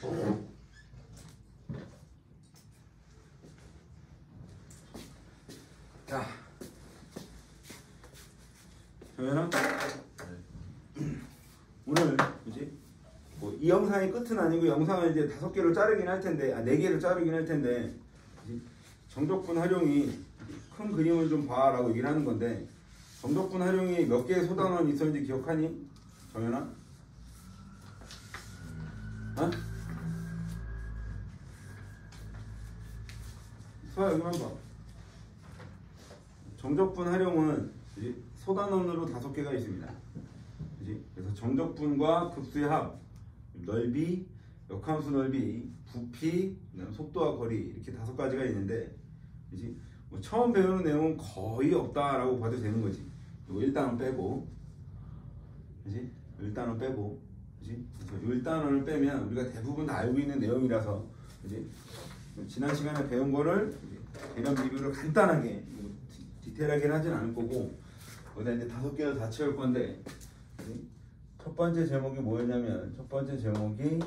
자, 정연아, 오늘 이제 뭐 이 영상의 끝은 아니고 영상을 이제 5개로 자르긴 할 텐데, 4개로 자르긴 할 텐데, 정적분 활용이 큰 그림을 좀 봐라고 얘기를 하는 건데, 정적분 활용이 몇 개의 소단원이 있었는지 기억하니? 정연아? 어? 수아 여기만 봐. 정적분 활용은 소단원으로 5개가 있습니다. 그래서 정적분과 급수의 합, 넓이, 역함수 넓이, 부피, 속도와 거리 이렇게 5가지가 있는데, 뭐 처음 배우는 내용은 거의 없다라고 봐도 되는 거지. 요 1단원 빼고, 그지? 1단원 빼고, 그지? 그래서 요 1단원을 빼면 우리가 대부분 다 알고 있는 내용이라서, 그지? 지난 시간에 배운 거를 개념 리뷰를 간단하게, 디테일하게는 하진 않을 거고, 거기다 이제 5개를 다 채울 건데, 그지? 첫 번째 제목이 뭐였냐면, 첫 번째 제목이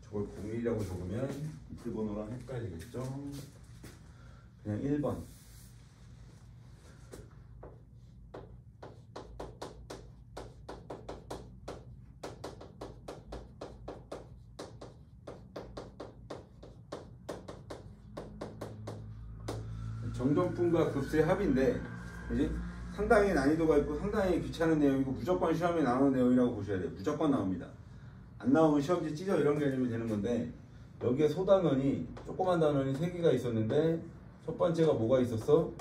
저걸 01이라고 적으면 이틀 번호랑 헷갈리겠죠? 그냥 1번. 정적분과 급수의 합인데, 이제 상당히 난이도가 있고 상당히 귀찮은 내용이고 무조건 시험에 나오는 내용이라고 보셔야 돼요. 무조건 나옵니다. 안 나오면 시험지 찢어 이런 개념이 되는 건데, 여기에 소단원이 조그만 단원이 3개가 있었는데, 첫 번째가 뭐가 있었어?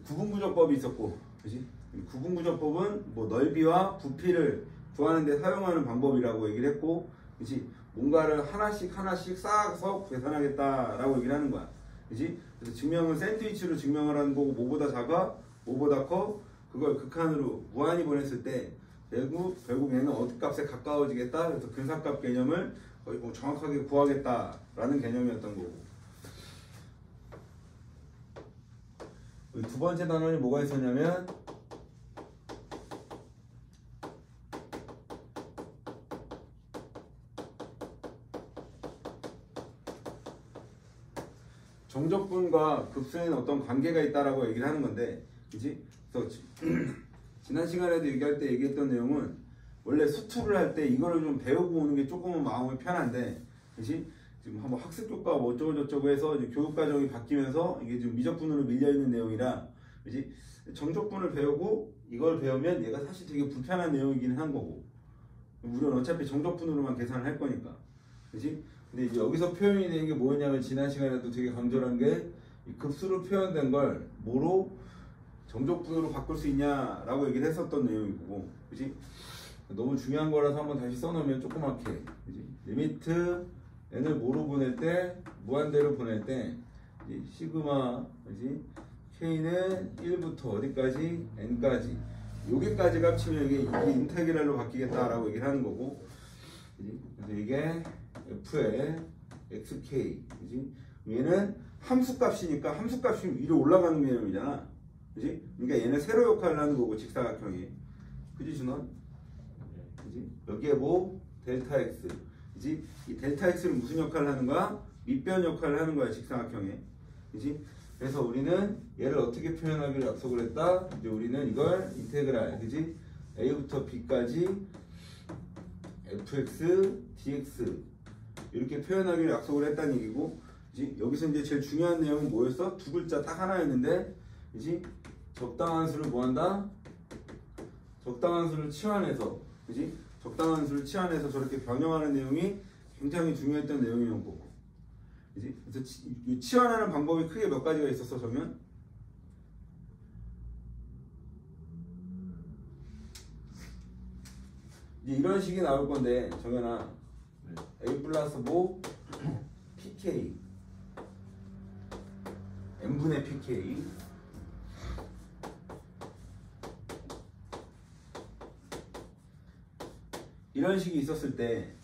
구분구조법이 있었고, 그지? 구분구조법은 뭐 넓이와 부피를 구하는 데 사용하는 방법이라고 얘기를 했고, 그지? 뭔가를 하나씩 쌓아서 계산하겠다라고 얘기를 하는 거야. 그지? 그래서 증명은 샌드위치로 증명을 하는 거고, 뭐보다 작아, 뭐보다 커, 그걸 극한으로 무한히 보냈을 때 결국 얘는 어디 값에 가까워지겠다. 그래서 근사값 개념을 거의 뭐 정확하게 구하겠다라는 개념이었던 거고. 두 번째 단원이 뭐가 있었냐면, 정적분과 급수에는 어떤 관계가 있다라고 얘기를 하는 건데, 그지? 그래서 지난 시간에도 얘기할 때 얘기했던 내용은, 원래 수투를 할 때 이거를 좀 배우고 오는 게 조금은 마음이 편한데, 그지? 지금 한번 학습 교과 뭐 어쩌고 저쩌고 해서 이제 교육 과정이 바뀌면서 이게 좀 미적분으로 밀려 있는 내용이라, 그지? 정적분을 배우고 이걸 배우면 얘가 사실 되게 불편한 내용이긴 한 거고, 우리는 어차피 정적분으로만 계산을 할 거니까, 그지? 근데 이제 여기서 표현이 되는 게 뭐였냐면, 지난 시간에도 되게 강조를 한 게, 급수로 표현된 걸 뭐로 정적분으로 바꿀 수 있냐라고 얘기를 했었던 내용이고, 그지? 너무 중요한 거라서 한번 다시 써놓으면 조그맣게, 그지? 리미트 n을 뭐로 보낼 때, 무한대로 보낼 때, 시그마, 그지? k는 1부터 어디까지? n까지. 여기까지 합치면 이게 인테그랄로 바뀌겠다라고 얘기를 하는 거고, 그지? 그래서 이게 f의 xk, 그지? 얘는 함수값이니까 함수값이 위로 올라가는 개념이잖아, 그지? 그러니까 얘는 세로 역할을 하는 거고, 직사각형이, 그지 준원? 그지? 여기에 뭐 델타 x, 그지? 이 델타 x를 무슨 역할을 하는 거야? 밑변 역할을 하는 거야, 직사각형에, 그지? 그래서 우리는 얘를 어떻게 표현하기로 약속을 했다? 이제 우리는 이걸 인테그랄, 그지? a부터 b까지 fx dx 이렇게 표현하기로 약속을 했다는 얘기고, 그지? 여기서 이제 제일 중요한 내용은 뭐였어? 두 글자 딱 하나였는데, 그지? 적당한 수를 뭐한다? 적당한 수를 치환해서, 그지? 적당한 수를 치환해서 저렇게 변형하는 내용이 굉장히 중요했던 내용이었던 거고, 그지? 그래서 치환하는 방법이 크게 몇 가지가 있었어, 정연? 이제 이런 식이 나올 건데, 정연아, a 플러스 뭐? pk n분의 pk, 이런 식이 있었을 때,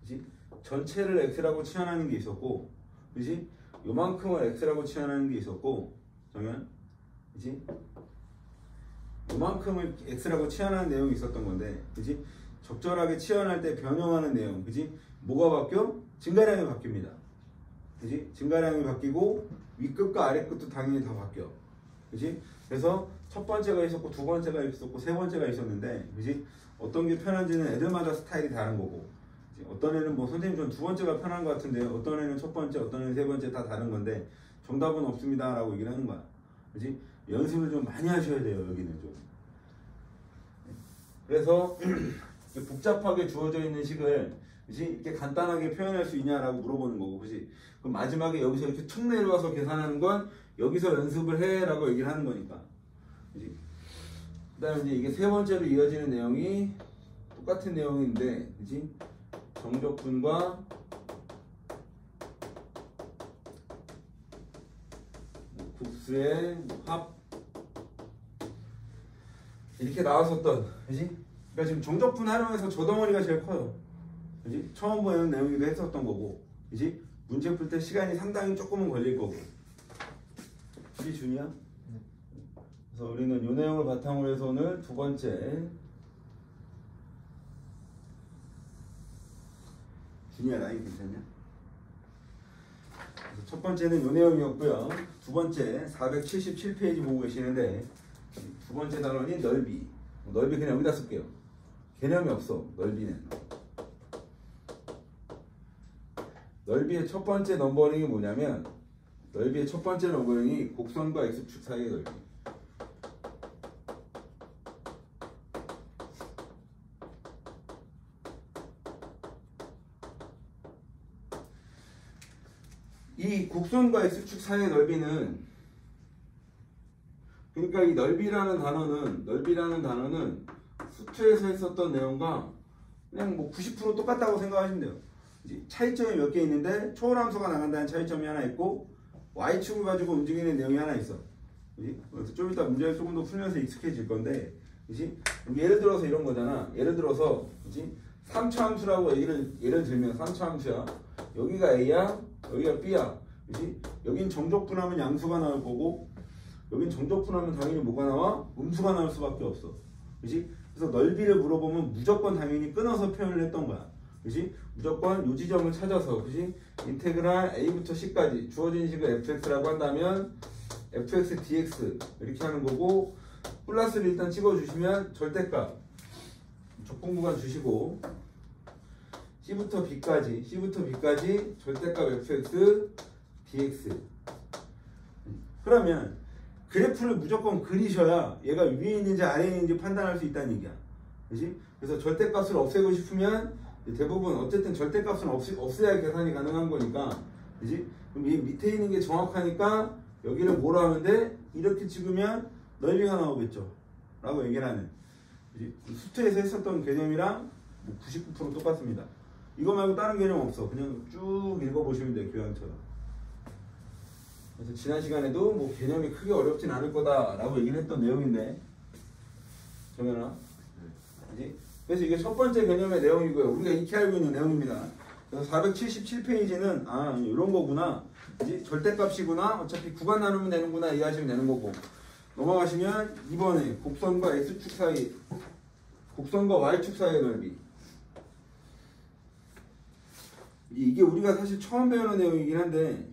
그지? 전체를 x라고 치환하는 게 있었고, 그지? 요만큼을 x라고 치환하는 게 있었고, 정연, 그지? 이만큼을 x라고 치환하는 내용이 있었던 건데, 그지? 적절하게 치환할 때 변형하는 내용, 그지? 뭐가 바뀌어? 증가량이 바뀝니다. 그지? 증가량이 바뀌고 윗끝과 아랫끝도 당연히 다 바뀌어. 그지? 그래서 첫 번째가 있었고 두 번째가 있었고 세 번째가 있었는데, 그지? 어떤 게 편한지는 애들마다 스타일이 다른 거고, 그지? 어떤 애는 뭐 선생님 전 두 번째가 편한 것 같은데, 어떤 애는 첫 번째, 어떤 애는 세 번째 다 다른 건데 정답은 없습니다 라고 얘기를 하는 거야. 그지? 연습을 좀 많이 하셔야 돼요. 여기는 좀. 그래서 복잡하게 주어져 있는 식을, 그지? 이렇게 간단하게 표현할 수 있냐라고 물어보는 거고, 그지? 그럼 마지막에 여기서 이렇게 툭 내려와서 계산하는 건 여기서 연습을 해라고 얘기를 하는 거니까, 그지? 그다음에 이제 이게 세 번째로 이어지는 내용이 똑같은 내용인데, 그지? 정적분과 국수의 합, 이렇게 나왔었던, 그지? 그러니까 지금 정적분 활용해서 저 덩어리가 제일 커요. 그지? 처음 보는 내용이기도 했었던 거고, 그지? 문제 풀 때 시간이 상당히 조금은 걸릴 거고. 우리 준이야? 그래서 우리는 이 내용을 바탕으로 해서 오늘 두 번째, 준이야 라인 괜찮냐? 그래서 첫 번째는 이 내용이었고요. 두 번째 477페이지 보고 계시는데, 두 번째 단원이 넓이. 넓이 그냥 여기다 쓸게요. 개념이 없어. 넓이는. 넓이의 첫 번째 넘버링이 뭐냐면, 넓이의 첫 번째 넘버링이 곡선과 x축 사이의 넓이. 이 곡선과 x축 사이의 넓이는, 그러니까 이 넓이라는 단어는 수투에서 했었던 내용과 그냥 뭐 90% 똑같다고 생각하시면 돼요. 이제 차이점이 몇 개 있는데 초월함수가 나간다는 차이점이 하나 있고 y축을 가지고 움직이는 내용이 하나 있어. 그래서 좀 이따 문제를 조금 더 풀면서 익숙해질 건데, 그지? 예를 들어서 이런 거잖아. 예를 들어서, 그지? 3차 함수라고 예를 들면 3차 함수야. 여기가 A야, 여기가 B야. 그지? 여긴 정적분하면 양수가 나올 거고, 여긴 정적분하면 당연히 뭐가 나와? 음수가 나올 수밖에 없어. 그지? 그래서 넓이를 물어보면 무조건 당연히 끊어서 표현을 했던 거야. 그지? 무조건 요 지점을 찾아서, 그지? 인테그랄 A부터 C까지 주어진 식을 fx라고 한다면 fx dx 이렇게 하는 거고, 플러스를 일단 찍어주시면 절대값 적분구간 주시고, C부터 B까지 절대값 fx dx. 그러면 그래프를 무조건 그리셔야 얘가 위에 있는지 아래에 있는지 판단할 수 있다는 얘기야. 그지? 그래서 절대값을 없애고 싶으면 대부분 어쨌든 절대값은 없애야 계산이 가능한 거니까, 그지? 그럼 이 밑에 있는 게 정확하니까 여기를 뭐라 하면 돼? 이렇게 찍으면 넓이가 나오겠죠 라고 얘기를 하는, 그지? 수트에서 했었던 개념이랑 99% 똑같습니다. 이거 말고 다른 개념 없어. 그냥 쭉 읽어보시면 돼요, 교양처럼. 그래서 지난 시간에도 뭐 개념이 크게 어렵진 않을 거다라고 얘기를 했던 내용인데, 정연아, 그지? 그래서 이게 첫 번째 개념의 내용이고요. 우리가 익히 알고 있는 내용입니다. 그래서 477페이지는 이런 거구나, 그지? 절대값이구나, 어차피 구간 나누면 되는구나 이해하시면 되는 거고, 넘어가시면 2번에 곡선과 x축 사이, 곡선과 y축 사이의 넓이. 이게 우리가 사실 처음 배우는 내용이긴 한데,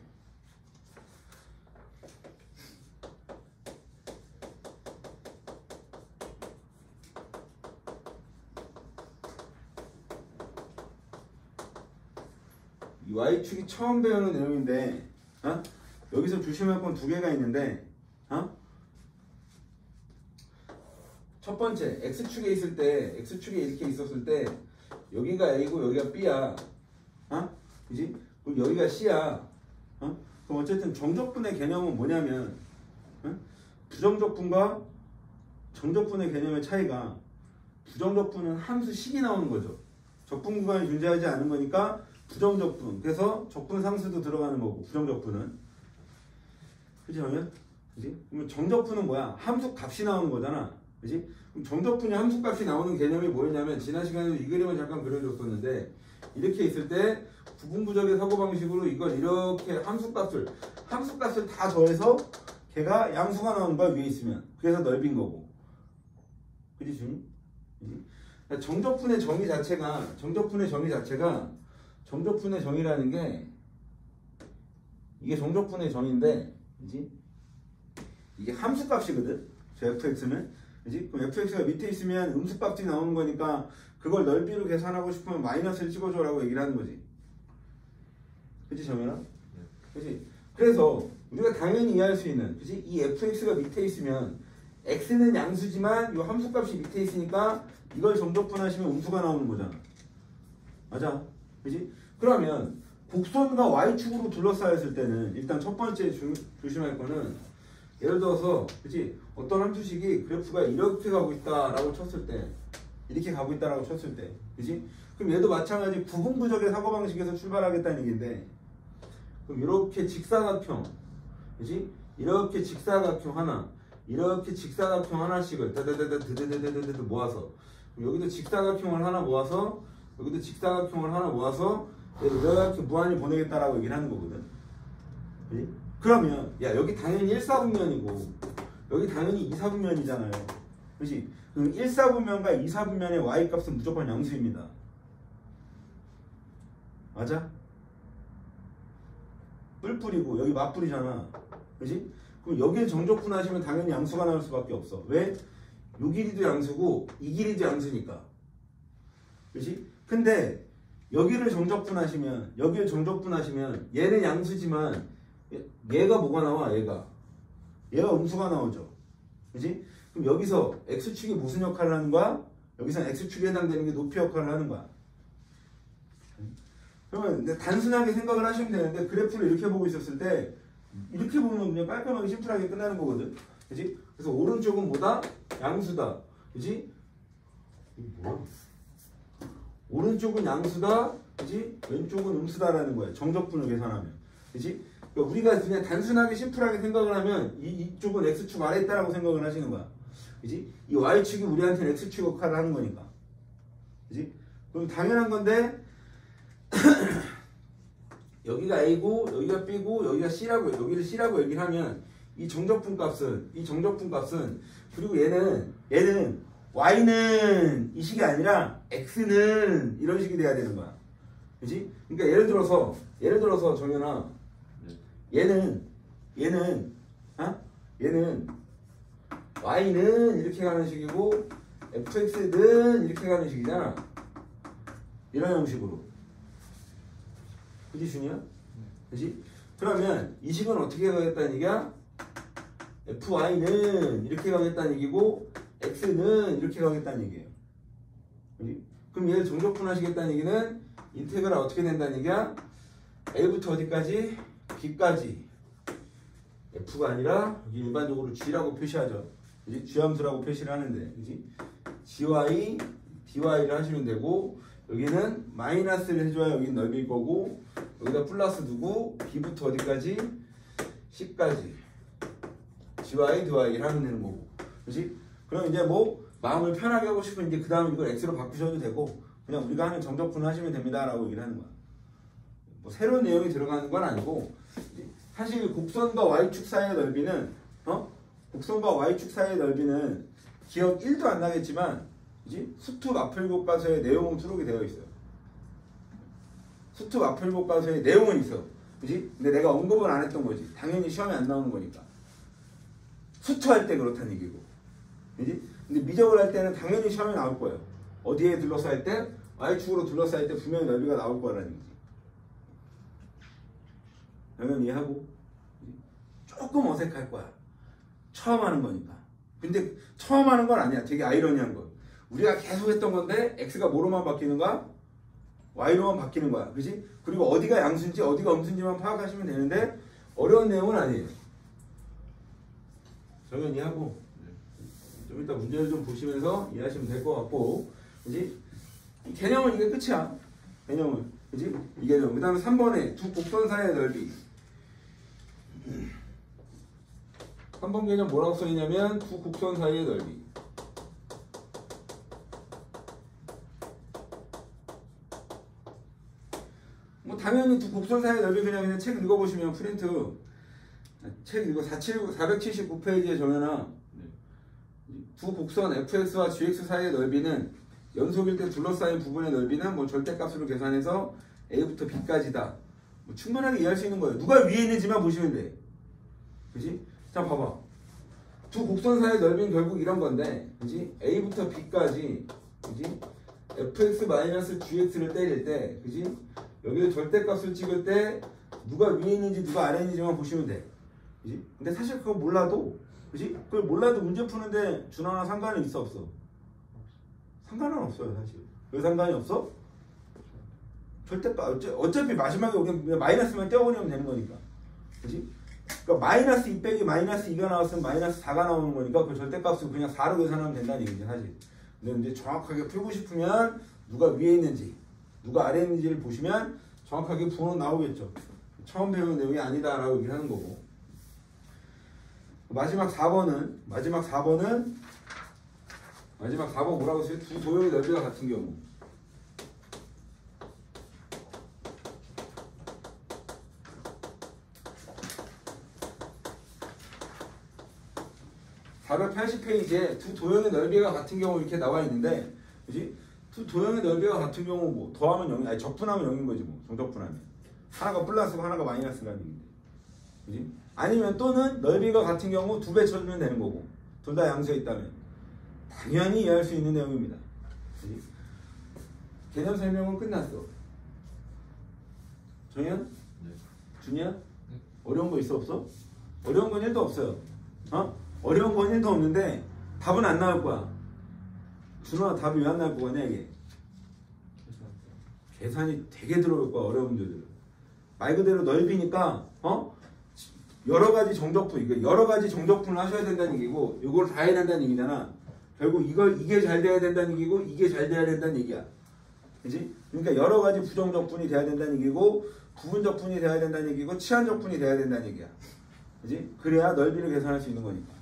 이 y축이 처음 배우는 내용인데, 여기서 조심할 건 두 개가 있는데, 첫 번째 x축에 있을 때, x축에 이렇게 있었을 때 여기가 a고 여기가 b야. 그지? 그리고 여기가 c야. 그럼 어쨌든 정적분의 개념은 뭐냐면, 부정적분과 정적분의 개념의 차이가, 부정적분은 함수식이 나오는 거죠. 적분 구간이 존재하지 않은 거니까 부정적분. 그래서 적분 상수도 들어가는 거고, 부정적분은. 그지, 정연? 그지? 그러면 정적분은 뭐야? 함수 값이 나오는 거잖아. 그지? 그럼 정적분이 함수 값이 나오는 개념이 뭐였냐면, 지난 시간에도 이 그림을 잠깐 그려줬었는데, 이렇게 있을 때 구분부적의 사고방식으로 이걸 이렇게 함수값을 다 더해서 걔가 양수가 나오는 거야, 위에 있으면. 그래서 넓인 거고. 그지, 준이? 정적분의 정의 자체가 정적분의 정의라는 게 이게 정적분의 정의인데, 그지? 이게 함수값이거든. 저 fx는, 그지? 그럼 fx가 밑에 있으면 음수값이 나오는 거니까 그걸 넓이로 계산하고 싶으면 마이너스를 찍어줘라고 얘기를 하는 거지. 그지, 정현아? 그지? 그래서 우리가 당연히 이해할 수 있는, 그지? 이 fx가 밑에 있으면 x는 양수지만 이 함수값이 밑에 있으니까 이걸 정적분하시면 음수가 나오는 거잖아. 맞아. 그지? 그러면 곡선과 y축으로 둘러싸였을 때는 일단 첫 번째 조심할 거는 예를 들어서, 그지? 어떤 함수식이 그래프가 이렇게 가고 있다라고 쳤을 때, 이렇게 가고 있다라고 쳤을 때, 그지? 그럼 얘도 마찬가지 부분부적의 사고방식에서 출발하겠다는 얘기인데, 그럼 이렇게 직사각형, 그지? 이렇게 직사각형 하나, 이렇게 직사각형 하나씩을 드드드드드드드드 모아서, 여기도 직사각형을 하나 모아서, 여기도 직사각형을 하나 모아서 이렇게 무한히 보내겠다라고 얘기를 하는 거거든. 그지? 그러면 야, 여기 당연히 1사분면이고 여기 당연히 2사분면이잖아요. 그지? 그럼 1사분면과 2사분면의 y값은 무조건 양수입니다. 맞아? 뿔뿔이고 여기 맞뿔이잖아. 그지? 그럼 여기를 정적분하시면 당연히 양수가 나올 수밖에 없어. 왜? 요 길이도 양수고 이 길이도 양수니까. 그지? 근데 여기를 정적분하시면 얘는 양수지만 얘가 뭐가 나와? 얘가 음수가 나오죠. 그지? 그럼 여기서 x축이 무슨 역할을 하는 거야? 여기서 x축에 해당되는 게 높이 역할을 하는 거야. 그러면 단순하게 생각을 하시면 되는데 그래프를 이렇게 보고 있었을 때 이렇게 보면 그냥 깔끔하게 심플하게 끝나는 거거든. 그지? 그래서 오른쪽은 뭐다? 양수다. 그지? 이게 뭐야? 오른쪽은 양수다. 그지? 왼쪽은 음수다라는 거야. 정적분을 계산하면. 그지? 그러니까 우리가 그냥 단순하게 심플하게 생각을 하면 이쪽은 x축 아래 있다라고 생각을 하시는 거야. 그지? 이 y축이 우리한테는 x축 역할을 하는 거니까. 그지? 그럼 당연한 건데 여기가 a고 여기가 b고 여기가 c라고 여기를 c라고 얘기를 하면 이 정적분 값은 그리고 얘는 y는 이 식이 아니라 x는 이런 식이 돼야 되는 거야. 그지? 그러니까 예를 들어서 정연아, 얘는 y는 이렇게 가는 식이고 fx는 이렇게 가는 식이잖아. 이런 형식으로. 그지, 준이야? 그지? 그러면 이 식은 어떻게 가겠다는 얘기야? fy는 이렇게 가겠다는 얘기고 x는 이렇게 가겠다는 얘기예요. 그지? 그럼 얘를 정적분하시겠다는 얘기는 인테그랄 어떻게 된다는 얘기야? a부터 어디까지? b까지. f가 아니라 여기 일반적으로 g라고 표시하죠. 그지? g함수라고 표시를 하는데, 그지? gy, dy를 하시면 되고 여기는 마이너스를 해줘야 여기 넓일 거고 여기다 플러스 두고 b부터 어디까지? c까지. gy, dy를 하면 되는 거고, 그지? 그럼 이제 뭐 마음을 편하게 하고 싶으면 이제 그 다음 이걸 x로 바꾸셔도 되고 그냥 우리가 하는 정적분을 하시면 됩니다라고 얘기를 하는 거야. 뭐 새로운 내용이 들어가는 건 아니고 사실 곡선과 y축 사이의 넓이는 곡선과 y축 사이의 넓이는 기억 1도 안 나겠지만 그지? 수투 마플교과서의 내용은 수록이 되어 있어요. 수투 마플교과서의 내용은 있어. 그지? 근데 내가 언급을 안 했던 거지. 당연히 시험에 안 나오는 거니까. 수투할 때 그렇다는 얘기고. 그지? 근데 미적을 할 때는 당연히 시험에 나올 거예요. 어디에 둘러싸일 때? y축으로 둘러싸일 때 분명히 넓이가 나올 거라는 얘기지. 당연히 이해하고. 조금 어색할 거야. 처음 하는 거니까. 근데 처음 하는 건 아니야. 되게 아이러니한 건. 우리가 계속 했던 건데 x가 뭐로만 바뀌는 거야? y로만 바뀌는 거야. 그지? 그리고 어디가 양수인지 어디가 음수인지만 파악하시면 되는데 어려운 내용은 아니에요. 정연히 하고 좀 이따 문제를 좀 보시면서 이해하시면 될 것 같고, 그지? 개념은 이게 끝이야. 개념은. 그지? 이 개념. 그 다음에 3번에 두 곡선 사이의 넓이. 3번 개념 뭐라고 써있냐면 두 곡선 사이의 넓이. 뭐 당연히 두 곡선 사이의 넓이 그냥 책 읽어보시면 프린트 책 이거 479페이지에 정연아 두 곡선 fx와 gx 사이의 넓이는 연속일 때 둘러싸인 부분의 넓이는 뭐 절대값으로 계산해서 a부터 b까지다. 뭐 충분하게 이해할 수 있는 거예요. 누가 위에 있는지만 보시면 돼. 그지? 자 봐봐. 두 곡선 사이의 넓이는 결국 이런 건데, 그지? a부터 b까지, 그지? fx-gx를 때릴 때, 그지? 여기서 절대값을 찍을 때 누가 위에 있는지 누가 아래 있는지만 보시면 돼. 그지? 근데 사실 그거 몰라도, 그지? 그걸 몰라도 문제 푸는데 준하나 상관은 있어 없어? 상관은 없어요 사실. 왜 상관이 없어? 절대값 어차피 마지막에 우리가 마이너스만 떼어버리면 되는 거니까. 그지? 그러니까 마이너스 2 빼기 마이너스 2가 나왔으면 마이너스 4가 나오는 거니까 그 절대값을 그냥 4로 계산하면 된다는 얘기지 사실. 근데 이제 정확하게 풀고 싶으면 누가 위에 있는지 누가 아래에 있는지를 보시면 정확하게 부호는 나오겠죠. 처음 배우는 내용이 아니다라고 얘기를 하는 거고. 마지막 4번은 마지막 4번 뭐라고 했어요? 두 도형의 넓이가 같은 경우. (480페이지에) 두 도형의 넓이가 같은 경우 이렇게 나와 있는데, 그지? 두 도형의 넓이가 같은 경우 뭐 더하면 0이 아니 적분하면 0인 거지 뭐. 정적분하면 하나가 플러스고 하나가 마이너스라는 얘기인데, 그지? 아니면 또는 넓이가 같은 경우 2배 쳐주면 되는 거고, 둘 다 양수에 있다면 당연히 이해할 수 있는 내용입니다. 그지? 개념 설명은 끝났어. 정현? 네. 준이야? 네. 어려운 거 있어 없어? 어려운 건 1도 없어요. 어려운 건 1도 없는데 답은 안 나올 거야. 준호아 답이 왜 안 나올 거 같냐 이게? 계산이 되게 들어올 거야 어려운 문제들은. 말 그대로 넓이니까 여러 가지 정적분, 여러 가지 정적분을 하셔야 된다는 얘기고, 이걸 다 해야 된다는 얘기잖아. 결국 이게 잘 돼야 된다는 얘기고, 이게 잘 돼야 된다는 얘기야. 그지? 그러니까 여러 가지 부정적분이 돼야 된다는 얘기고, 부분적분이 돼야 된다는 얘기고, 치환적분이 돼야 된다는 얘기야. 그지? 그래야 넓이를 계산할 수 있는 거니까.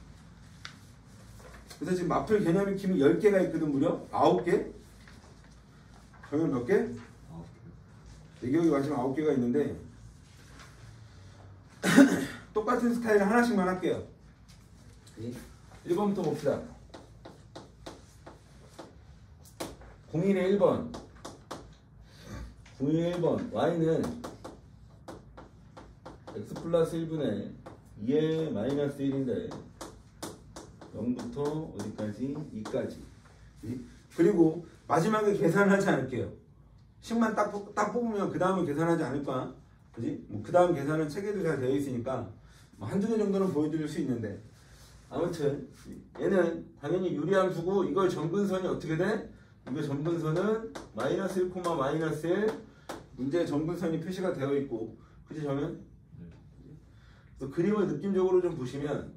그래서 지금 마플 개념 익힘이 10개가 있거든, 무려? 9개? 정연 몇 개? 9개. 내 기억이 마지막 9개가 있는데, 똑같은 스타일 하나씩만 할게요. 1번부터 봅시다. 01의 1번. 01의 1번. y는 x 플러스 1분의 2의 마이너스 1인데 0부터 어디까지? 2까지. 그리고 마지막에 계산하지 않을게요. 10만 딱 뽑으면 그 다음에 계산하지 않을 거야. 그지? 뭐 그 다음 계산은 책에도 잘 되어 있으니까 뭐 한두 개 정도는 보여드릴 수 있는데, 아무튼 얘는 당연히 유리함수고, 이걸 점근선이 어떻게 돼? 이거 점근선은 마이너스 1, 마이너스 1. 문제에 점근선이 표시가 되어 있고, 그치 정연? 그래서 그림을 느낌적으로 좀 보시면,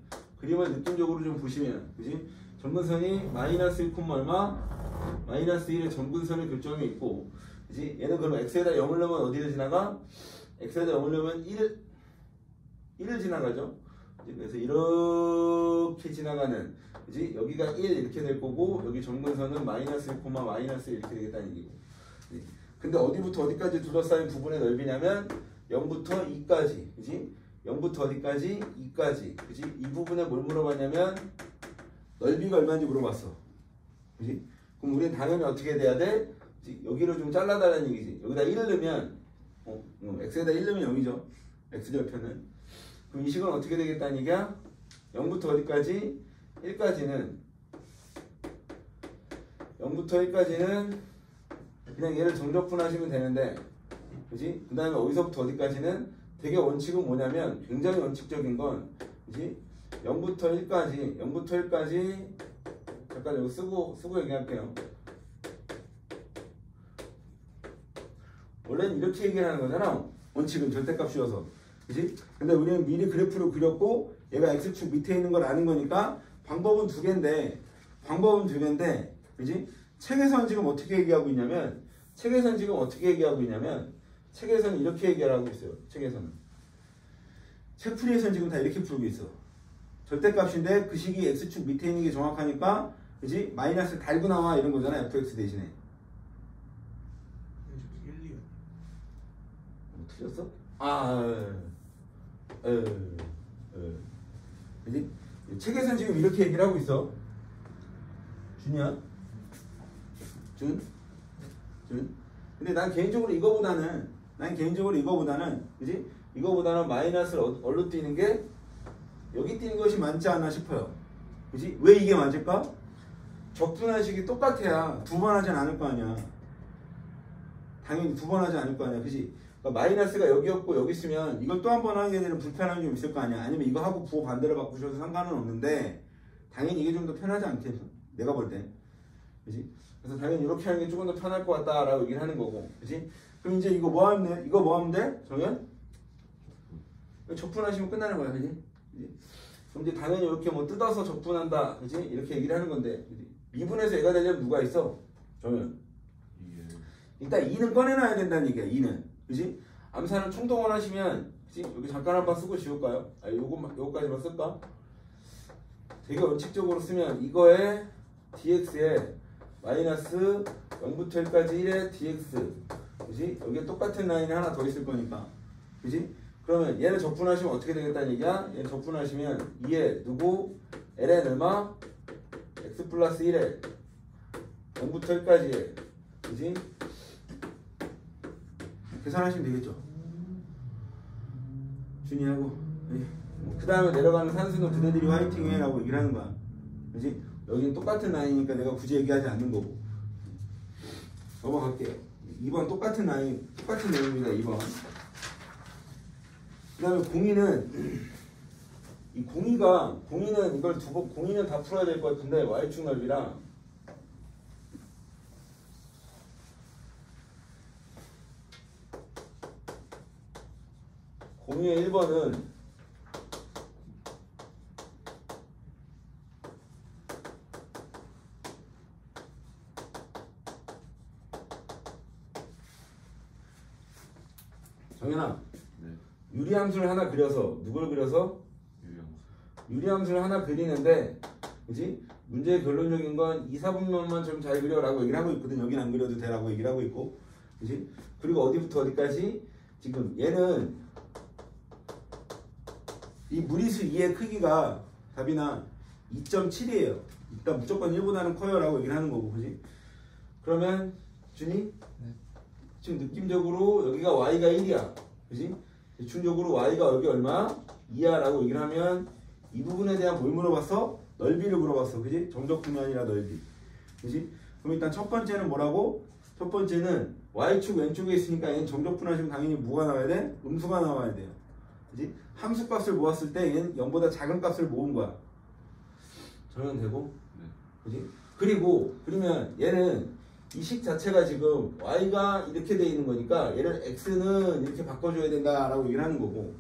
그지? 점근선이 마이너스 1, 얼마? 마이너스 1의 점근선의 교점이 있고, 그지? 얘는 그럼 x에다 0을 넣으면 어디를 지나가? x에다 0을 넣으면 1을 지나가죠. 그래서 이렇게 지나가는, 그지? 여기가 1 이렇게 될 거고, 여기 점근선은 마이너스 1, 마이너스 1 이렇게 되겠다는 얘기고. 근데 어디부터 어디까지 둘러싸인 부분의 넓이냐면 0부터 2까지, 그지? 0부터 어디까지? 2까지, 그지? 이 부분에 뭘 물어봤냐면 넓이가 얼마인지 물어봤어. 그지? 그럼 우리는 당연히 어떻게 돼야 돼? 여기를 좀 잘라달라는 얘기지. 여기다 1을 넣으면 x에다 1 넣으면 0이죠. x절편은. 그럼 이 식은 어떻게 되겠다는 얘기야? 0부터 어디까지? 1까지는 0부터 1까지는 그냥 얘를 정적분하시면 되는데, 그지? 그 다음에 어디서부터 어디까지는 되게 원칙은 뭐냐면, 굉장히 원칙적인 건, 그지? 0부터 1까지 잠깐 이거 쓰고 얘기할게요. 원래는 이렇게 얘기를 하는 거잖아. 원칙은 절대값이어서. 그지? 근데 우리는 미리 그래프를 그렸고 얘가 x축 밑에 있는 걸 아는 거니까 방법은 두 개인데, 그지? 책에서는 지금 어떻게 얘기하고 있냐면, 책에서는 이렇게 얘기하고 있어요. 책풀이에서는 지금 다 이렇게 풀고 있어. 절대값인데 그 식이 x축 밑에 있는 게 정확하니까, 그지? 마이너스 달고 나와 이런 거잖아. fx 대신에. 틀렸어? 그지? 책에서는 지금 이렇게 얘기를 하고 있어. 준이야? 준? 근데 난 개인적으로 이거보다는 그지? 이거보다는 마이너스를 어디로 띄는 게 여기 띄는 것이 맞지 않나 싶어요. 그지? 왜 이게 맞을까? 적분한식이 똑같아야 두 번 하진 않을 거 아니야. 당연히 두 번 하지 않을 거 아니야. 그지? 그러니까 마이너스가 여기였고 여기 있으면 이걸 또 한 번 하게 되는 불편함이 좀 있을 거 아니야. 아니면 이거 하고 부호 반대로 바꾸셔도 상관은 없는데 당연히 이게 좀 더 편하지 않겠어? 내가 볼 때. 그지? 그래서 당연히 이렇게 하는 게 조금 더 편할 것 같다라고 얘기를 하는 거고. 그지? 그럼 이제 이거 뭐 하면 돼? 이거 뭐 하면 돼? 정현? 적분하시면 끝나는 거야. 그지? 그럼 이제 당연히 이렇게 뭐 뜯어서 적분한다. 그지? 이렇게 얘기를 하는 건데. 그지? 미분에서 얘가 되려면 누가 있어? 정현. 일단 2는 꺼내놔야 된다는 얘기야. 2는. 그지? 암산을 총동원 하시면 그지? 여기 잠깐 한번 쓰고 지울까요? 요거까지만 쓸까? 되게 원칙적으로 쓰면 이거에 dx에 마이너스 0부터 1까지 1의 dx 그지? 여기에 똑같은 라인이 하나 더 있을 거니까 그지? 그러면 얘를 적분하시면 어떻게 되겠다는 얘기야? 얘를 적분하시면 2에 누구? ln 얼마? x 플러스 1에 0부터 1까지에 그지? 계산하시면 되겠죠? 준이하고 그 다음에 내려가는 산수는 그대들이 화이팅해 라고 얘기를 하는 거야. 그지? 여기는 똑같은 라인이니까 내가 굳이 얘기하지 않는 거고. 넘어갈게요. 2번 똑같은 라인, 똑같은 내용입니다. 2번. 그 다음에 공이는 이걸 공이는 다 풀어야 될 것 같은데 y축 넓이랑 공이의 1번은 정현아, 네. 유리함수를 하나 그려서 누굴 그려서? 유리함수를 하나 그리는데 그지? 문제의 결론적인 건 2, 4분면만 좀 잘 그려라고 얘기를 하고 있거든. 여긴 안 그려도 되라고 얘기를 하고 있고 그지? 그리고 어디부터 어디까지? 지금 얘는 이 무리수 2의 크기가 답이나 2.7이에요. 일단 무조건 1보다는 커요 라고 얘기를 하는 거고 그지? 그러면 준이? 네. 지금 느낌적으로 여기가 y가 1이야. 그지? 대충적으로 y가 여기 얼마? 2야 라고 얘기를 하면 이 부분에 대한 뭘 물어봤어? 넓이를 물어봤어. 그지? 정적분이 아니라 넓이. 그지? 그럼 일단 첫 번째는 뭐라고? 첫 번째는 y축 왼쪽에 있으니까 얘는 정적분하시면 당연히 뭐가 나와야 돼? 음수가 나와야 돼요. 그지? 함수 값을 모았을 때 얘는 0보다 작은 값을 모은 거야. 정현 되고? 네. 그지? 그러면 얘는 이 식 자체가 지금 y가 이렇게 돼 있는 거니까 얘를 x는 이렇게 바꿔줘야 된다라고 얘기를 하는 거고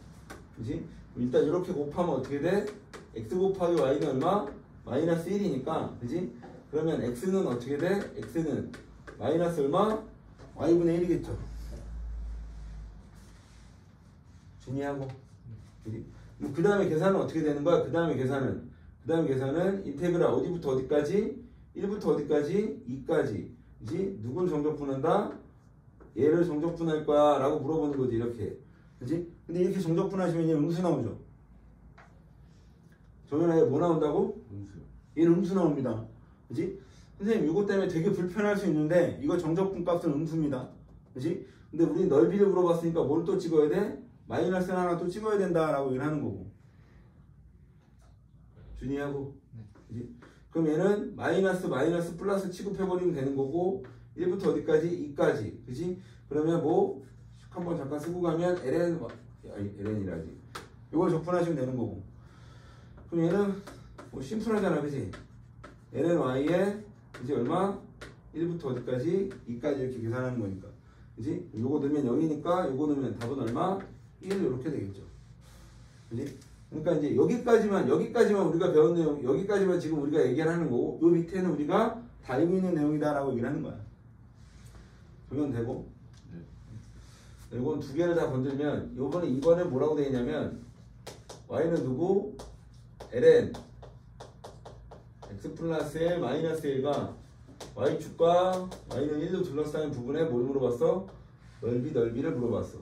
그지? 일단 이렇게 곱하면 어떻게 돼? x 곱하기 y는 얼마? 마이너스 1이니까 그지? 그러면 x는 어떻게 돼? x는 마이너스 얼마? y분의 1이겠죠. 준이하고 그지? 그 다음에 계산은 어떻게 되는 거야? 그 다음에 계산은 인테그랄 어디부터 어디까지? 1부터 어디까지? 2까지 그지? 누굴 정적분한다? 얘를 정적분할 거야 라고 물어보는 거지 이렇게 그지? 근데 이렇게 정적분하시면 얘 음수 나오죠. 정현아 얘 뭐 나온다고? 음수. 얘는 음수 나옵니다. 그지? 선생님 이거 때문에 되게 불편할 수 있는데 이거 정적분 값은 음수입니다. 그지? 근데 우리 넓이를 물어봤으니까 뭘 또 찍어야 돼? 마이너스는 하나 또 찍어야 된다 라고 얘기를 하는 거고 준이하고 그지? 그럼 얘는 마이너스 플러스 취급해버리면 되는 거고 1부터 어디까지? 2까지 그지? 그러면 뭐 한번 잠깐 쓰고 가면 ln이라지 이걸 적분하시면 되는 거고 그럼 얘는 뭐 심플하잖아 그지? ln y에 그지 얼마? 1부터 어디까지? 2까지 이렇게 계산하는 거니까 그지? 요거 넣으면 0이니까 요거 넣으면 답은 얼마? 1 이렇게 되겠죠 그지? 그러니까 이제 여기까지만 우리가 배운 내용, 여기까지만 지금 우리가 얘기를 하는 거고, 요 밑에는 우리가 다 알고 있는 내용이다라고 얘기를 하는 거야. 적용되고. 네. 이건 두 개를 다 건들면, 이번에 뭐라고 되어 있냐면, y는 누구? ln x 플러스 1 마이너스 1가 y축과 y는 1로 둘러싸인 부분에 뭘 물어봤어? 넓이를 물어봤어.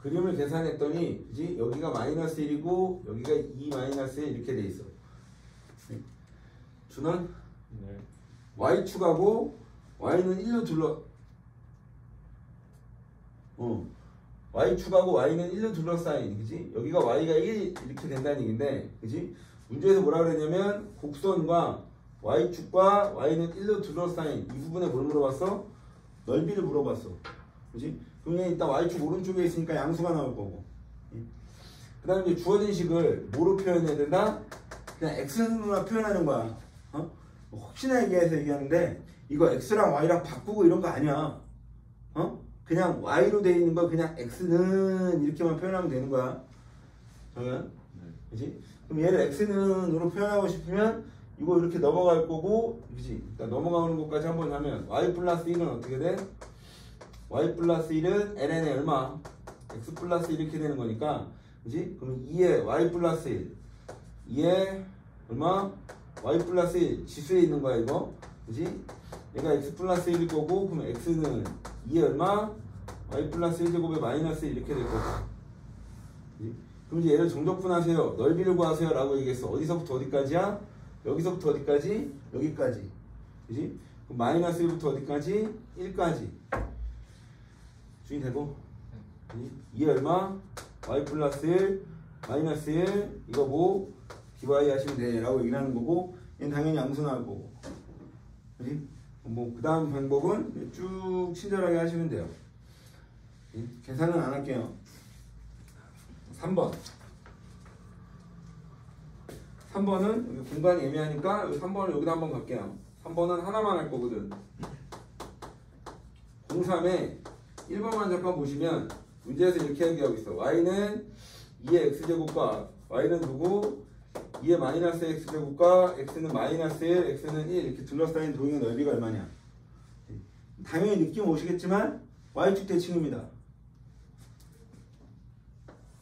그림을 계산했더니 그지? 여기가 마이너스 1이고 여기가 2 마이너스 1 이렇게 돼 있어. 준원? 네. y축하고 y는 1로 y축하고 y는 1로 둘러싸인, 그지? 여기가 y가 1 이렇게 된다는 얘기인데, 그지? 문제에서 뭐라 그랬냐면 곡선과 y축과 y는 1로 둘러싸인 이 부분에 뭘 물어봤어? 넓이를 물어봤어. 그지? 그러면 일단 y축 오른쪽에 있으니까 양수가 나올 거고. 그 다음에 이제 주어진 식을 뭐로 표현해야 된다? 그냥 x로 표현하는 거야. 혹시나 얘기하는데 이거 x랑 y랑 바꾸고 이런 거 아니야. 그냥 y로 되어 있는 거 그냥 x는 이렇게만 표현하면 되는 거야. 정현? 그지? 그럼 얘를 x는으로 표현하고 싶으면 이거 이렇게 넘어갈 거고, 그지? 일단 넘어가는 것까지 한번 하면 y 플러스 1은 어떻게 돼? y 플러스 1은 ln에 얼마? x 플러스 1 이렇게 되는 거니까, 그지? 그럼 2에 y 플러스 1 2에 얼마? y 플러스 1 지수에 있는 거야 이거, 그지? 얘가 x 플러스 1일 거고, 그럼 x는 2에 얼마? y 플러스 1제곱에 마이너스 1 이렇게 될 거고, 그지? 그럼 이제 얘를 정적분하세요, 넓이를 구하세요 라고 얘기했어. 어디서부터 어디까지야? 여기서부터 어디까지? 여기까지, 그지? 그럼 마이너스 1부터 어디까지? 1까지 주인 되고, 2에 얼마? y 플러스 1 마이너스 1 이거 뭐? dy 하시면 돼 라고 얘기하는 거고, 얘는 당연히 양수 나올 거고, 그지? 뭐 그 다음 방법은 쭉 친절하게 하시면 돼요. 계산은 안 할게요. 3번 3번은 여기 공간이 애매하니까 여기 3번을 여기다 한번 갈게요. 3번은 하나만 할 거거든. 03에 1번만 잠깐 보시면 문제에서 이렇게 얘기하고 있어. y는 2의 x제곱과 y는 누구? 2의 마이너스 x제곱과 x는 마이너스 1, x는 1 이렇게 둘러싸인 도형의 넓이가 얼마냐? 당연히 느낌 오시겠지만 y축 대칭입니다.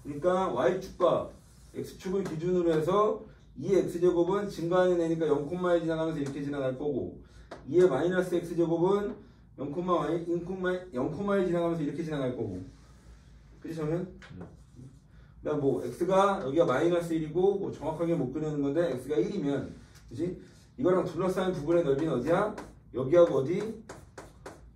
그러니까 y축과 x축을 기준으로 해서 2의 x제곱은 증가하는 애니까 0,1 지나가면서 이렇게 지나갈 거고, 2의 마이너스 x제곱은 0,1 지나가면서 이렇게 지나갈 거고, 그치 정현? 그다음 뭐 x가 여기가 마이너스 1이고 뭐 정확하게 못 그리는 건데 x가 1이면, 그치? 이거랑 둘러싸인 부분의 넓이는 어디야? 여기하고 어디?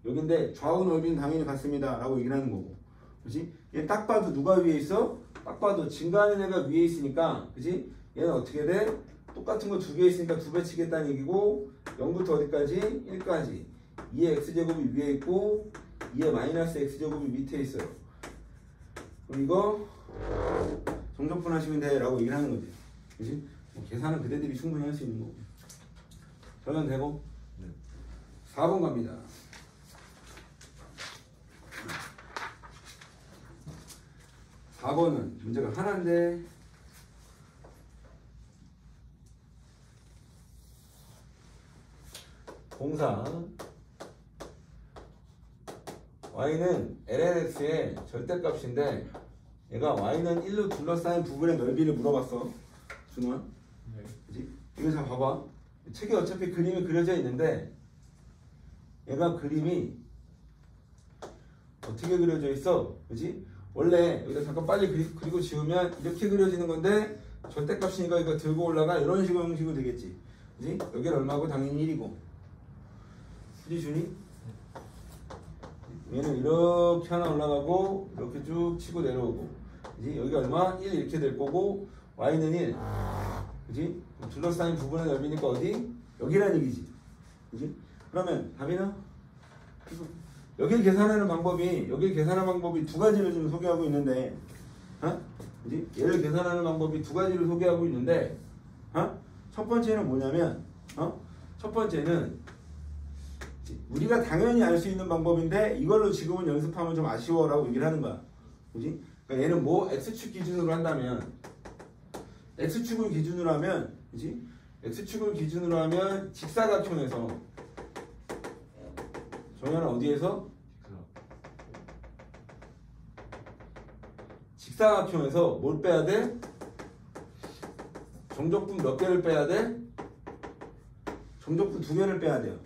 여긴데 좌우 넓이는 당연히 같습니다 라고 얘기를 하는 거고, 그치? 얘 딱 봐도 누가 위에 있어? 딱 봐도 증가하는 애가 위에 있으니까, 그치? 얘는 어떻게 돼? 똑같은 거 두 개 있으니까 두 배 치겠다는 얘기고, 0부터 어디까지? 1까지 2의 x제곱이 위에 있고 2의 마이너스 x제곱이 밑에 있어요. 그럼 이거 정적분 하시면 돼 라고 얘기를 하는 거지, 그치? 뭐 계산은 그대들이 충분히 할 수 있는 거고. 전환 되고, 4번 갑니다. 4번은 문제가 하나인데 공사 y는 lnx의 절대값인데 얘가 y는 1로 둘러싸인 부분의 넓이를 물어봤어. 준원, 네. 그치? 이거 잘 봐봐. 책에 어차피 그림이 그려져 있는데 얘가 그림이 어떻게 그려져 있어? 그치? 원래 여기다 잠깐 빨리 그리고 지우면 이렇게 그려지는 건데 절대값이니까 이거 들고 올라가 이런 식으로 형식으로 되겠지, 그치? 여기는 얼마고? 당연히 1이고, 그치 준이? 얘는 이렇게 하나 올라가고 이렇게 쭉 치고 내려오고, 그치? 여기가 얼마? 1 이렇게 될 거고 y는 1, 그치? 둘러싸인 부분의 넓이니까 어디? 여기란 얘기지, 그치? 그러면 답이나? 여기를 계산하는 방법이 두 가지를 좀 소개하고 있는데, 그치? 얘를 계산하는 방법이 두 가지를 소개하고 있는데, 첫 번째는 뭐냐면, 첫 번째는 우리가 당연히 알 수 있는 방법인데 이걸로 지금은 연습하면 좀 아쉬워라고 얘기를 하는 거야, 그치? 그러니까 얘는 뭐 x축 기준으로 한다면, x축을 기준으로 하면, 그치? x축을 기준으로 하면 직사각형에서, 정현아 어디에서? 직사각형에서 뭘 빼야 돼? 정적분 몇 개를 빼야 돼? 정적분 2개를 빼야 돼요.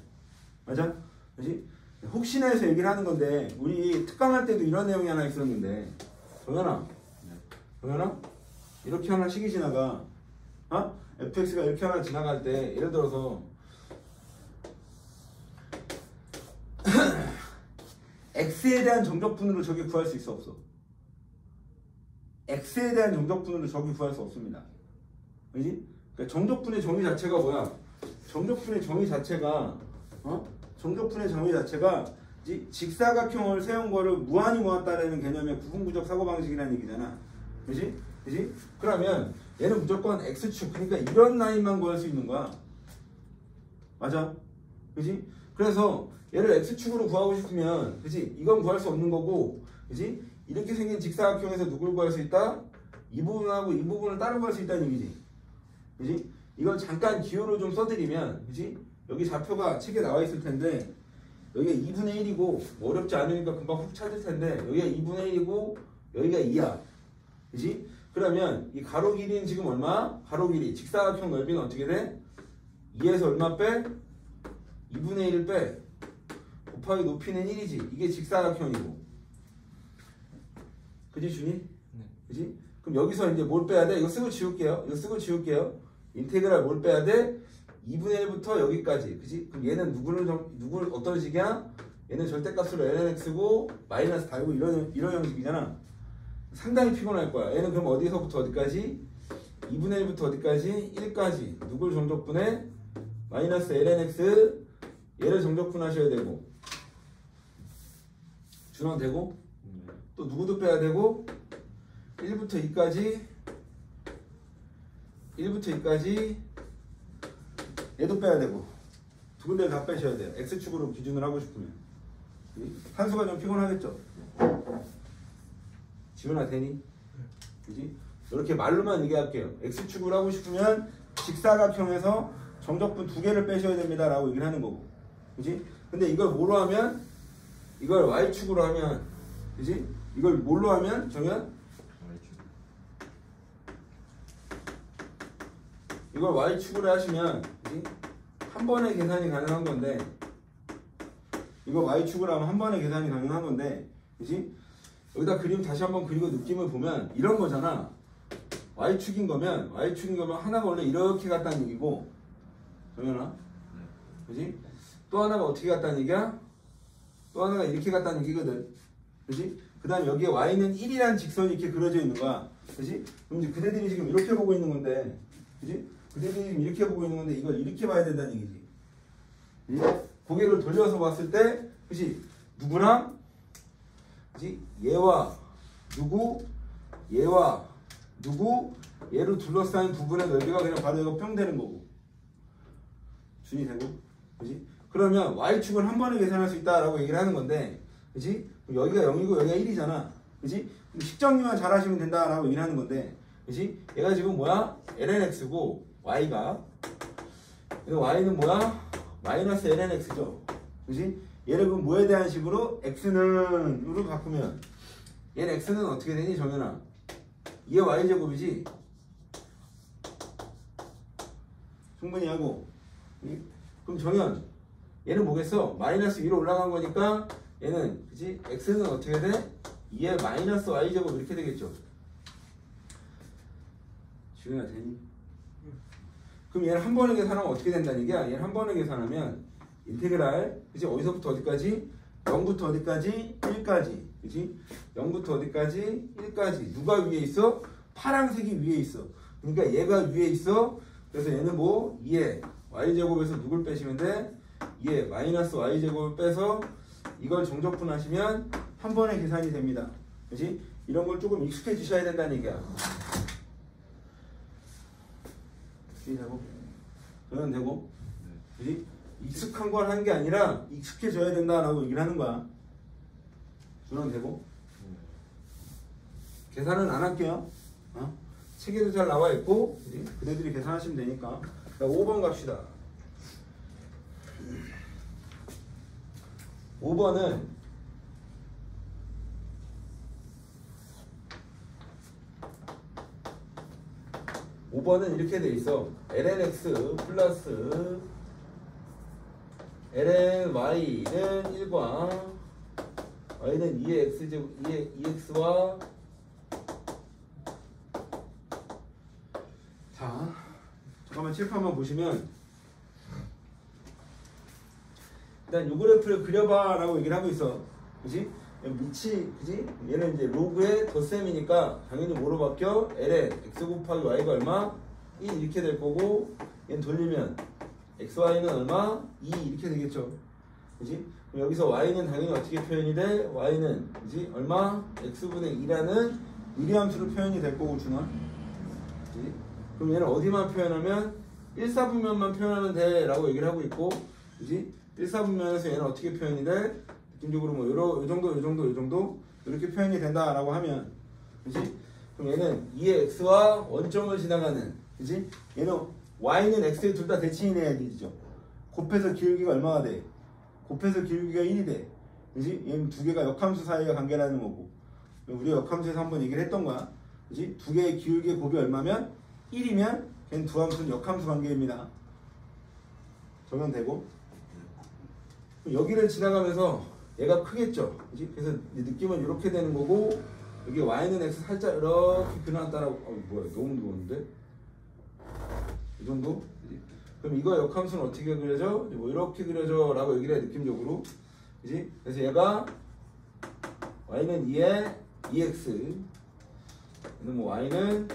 맞아? 그치? 혹시나 해서 얘기를 하는 건데 우리 특강할 때도 이런 내용이 하나 있었는데, 정현아, 정현아, 이렇게 하나 식이 지나가. fx가 이렇게 하나 지나갈 때 예를 들어서 x에 대한 정적분으로 저게 구할 수 있어 없어? x에 대한 정적분으로 저게 구할 수 없습니다. 그지? 그러니까 정적분의 정의 자체가 뭐야? 정적분의 정의 자체가 정적분의 정의 자체가 직사각형을 세운 거를 무한히 모았다라는 개념의 구분구적 사고방식이라는 얘기잖아. 그지? 그지? 그러면 얘는 무조건 x축, 그러니까 이런 라인만 구할 수 있는 거야. 맞아? 그지? 그래서 얘를 x축으로 구하고 싶으면, 그지? 이건 구할 수 없는 거고, 그지? 이렇게 생긴 직사각형에서 누굴 구할 수 있다? 이 부분하고 이 부분을 따로 구할 수 있다는 얘기지. 그지? 이걸 잠깐 기호로 좀 써드리면, 그지? 여기 좌표가 책에 나와 있을 텐데, 여기가 2분의 1이고, 뭐 어렵지 않으니까 금방 훅 찾을 텐데, 여기가 2분의 1이고, 여기가 2야. 그지? 그러면 이 가로 길이는 지금 얼마? 가로 길이. 직사각형 넓이는 어떻게 돼? 2에서 얼마 빼? 2분의 1을 빼. 곱하기 높이는 1이지. 이게 직사각형이고. 그지, 준이? 네. 그지? 그럼 여기서 이제 뭘 빼야 돼? 이거 쓰고 지울게요. 이거 쓰고 지울게요. 인테그랄 뭘 빼야 돼? 2분의 1부터 여기까지. 그지? 그럼 얘는 누구를 어떤 식이야? 얘는 절대값으로 lnx고 마이너스 달고 이런 형식이잖아. 상당히 피곤할 거야. 얘는 그럼 어디서부터 어디까지? 2분의 1부터 어디까지? 1까지. 누굴 정적분해? 마이너스 lnx 얘를 정적분하셔야 되고. 준원 되고? 또 누구도 빼야 되고 1부터 2까지 1부터 2까지 얘도 빼야 되고 두 군데를 다 빼셔야 돼요. x축으로 기준을 하고 싶으면. 한수가 좀 피곤하겠죠? 지훈아 되니? 그지? 이렇게 말로만 얘기할게요. x축으로 하고 싶으면 직사각형에서 정적분 두 개를 빼셔야 됩니다 라고 얘기를 하는 거고. 그지? 근데 이걸 뭐로 하면? 이걸 y축으로 하면, 그지? 이걸 뭘로 하면? 정현? 이걸 y축으로 하시면, 그지? 한 번에 계산이 가능한 건데, 이거 y축으로 하면 한 번에 계산이 가능한 건데, 그지? 여기다 그림 다시 한번 그리고 느낌을 보면 이런 거잖아. y축인 거면 하나가 원래 이렇게 갔다는 얘기고, 정현아? 그지? 또 하나가 어떻게 갔다는 얘기야? 또 하나가 이렇게 갔다는 얘기거든. 그지? 그 다음 여기에 y는 1이라는 직선이 이렇게 그려져 있는 거야. 그지? 그럼 이제 그대들이 지금 이렇게 보고 있는 건데, 그지? 그대들이 지금 이렇게 보고 있는 건데 이걸 이렇게 봐야 된다는 얘기지. 그지? 고개를 돌려서 봤을 때, 그지? 누구랑? 그지? 얘와 누구? 얘와 누구? 얘로 둘러싸인 부분의 넓이가 그냥 바로 이거 평 되는 거고. 준이 되고. 그지? 그러면 y축을 한 번에 계산할 수 있다라고 얘기를 하는 건데, 그지? 여기가 0이고 여기가 1이잖아. 그지? 식정리만 잘 하시면 된다라고 얘기를 하는 건데, 그지? 얘가 지금 뭐야? lnx고 y가 y는 뭐야? 마이너스 lnx죠. 그지? 얘를 그럼 뭐에 대한 식으로? x는 으로 바꾸면 얘는 x는 어떻게 되니? 정현아? 2의 y제곱이지? 충분히 하고. 그럼 정현 얘는 뭐겠어? 마이너스 위로 올라간 거니까 얘는, 그치? x는 어떻게 돼? 2의 마이너스 y제곱 이렇게 되겠죠. 지훈아 되니? 그럼 얘를 한 번에 계산하면 어떻게 된다는 얘기야? 얘를 한 번에 계산하면 인테그랄, 그치? 어디서부터 어디까지? 0부터 어디까지? 1까지. 그치? 0부터 어디까지? 1까지. 누가 위에 있어? 파란색이 위에 있어. 그러니까 얘가 위에 있어. 그래서 얘는 뭐? 2의 y제곱에서 누굴 빼시면 돼? 2의 마이너스 y제곱을 빼서 이걸 정적분하시면 한 번에 계산이 됩니다. 그치? 이런 걸 조금 익숙해지셔야 된다는 얘기야. 되고? 저는 되고? 그치? 익숙한 걸 하는 게 아니라 익숙해져야 된다라고 얘기를 하는 거야. 저는 되고? 계산은 안 할게요. 책에도 잘 나와 있고, 그치? 그대들이 계산하시면 되니까. 자, 5번 갑시다. 5번은 이렇게 돼 있어. lnx 플러스 lny는 1과 y는 2의 x와 자, 잠깐만 칠판만 보시면 일단 요 그래프를 그려봐 라고 얘기를 하고 있어. 그지? 밑이, 그지? 얘는 이제 로그의 덧셈이니까 당연히 뭐로 바뀌어? L에 x 곱하기 y가 얼마? 1 이렇게 될 거고, 얘는 돌리면 xy는 얼마? 2 이렇게 되겠죠. 그지? 그럼 여기서 y는 당연히 어떻게 표현이 돼? y는 그지? 얼마? x분의 2라는 유리함수로 표현이 될 거고, 준아. 그지? 그럼 얘는 어디만 표현하면 1사분면만 표현하면 돼 라고 얘기를 하고 있고, 그지? 1사분면에서 얘는 어떻게 표현이 돼? 느낌적으로 뭐 요 정도 이렇게 표현이 된다라고 하면, 그지? 그럼 얘는 2의 x와 원점을 지나가는, 그지? 얘는 y는 x에 둘 다 대칭이 돼야 되죠. 곱해서 기울기가 얼마가 돼? 곱해서 기울기가 1이 돼. 그지? 얘는 두 개가 역함수 사이의 관계라는 거고, 우리가 역함수에서 한번 얘기를 했던 거야. 그지? 두 개의 기울기의 곱이 얼마면? 1이면 걔는 두 함수는 역함수 관계입니다. 적용되고, 여기를 지나가면서 얘가 크겠죠. 그치? 그래서 느낌은 이렇게 되는 거고, 여기 y는 x 살짝 이렇게 그려놨다라고. 뭐야, 너무 무거운데? 이 정도? 그치? 그럼 이거 역함수는 어떻게 그려져? 뭐 이렇게 그려져 라고 얘기를 해, 느낌적으로. 그치? 그래서 얘가 y는 2에 2x, 얘는 뭐 y는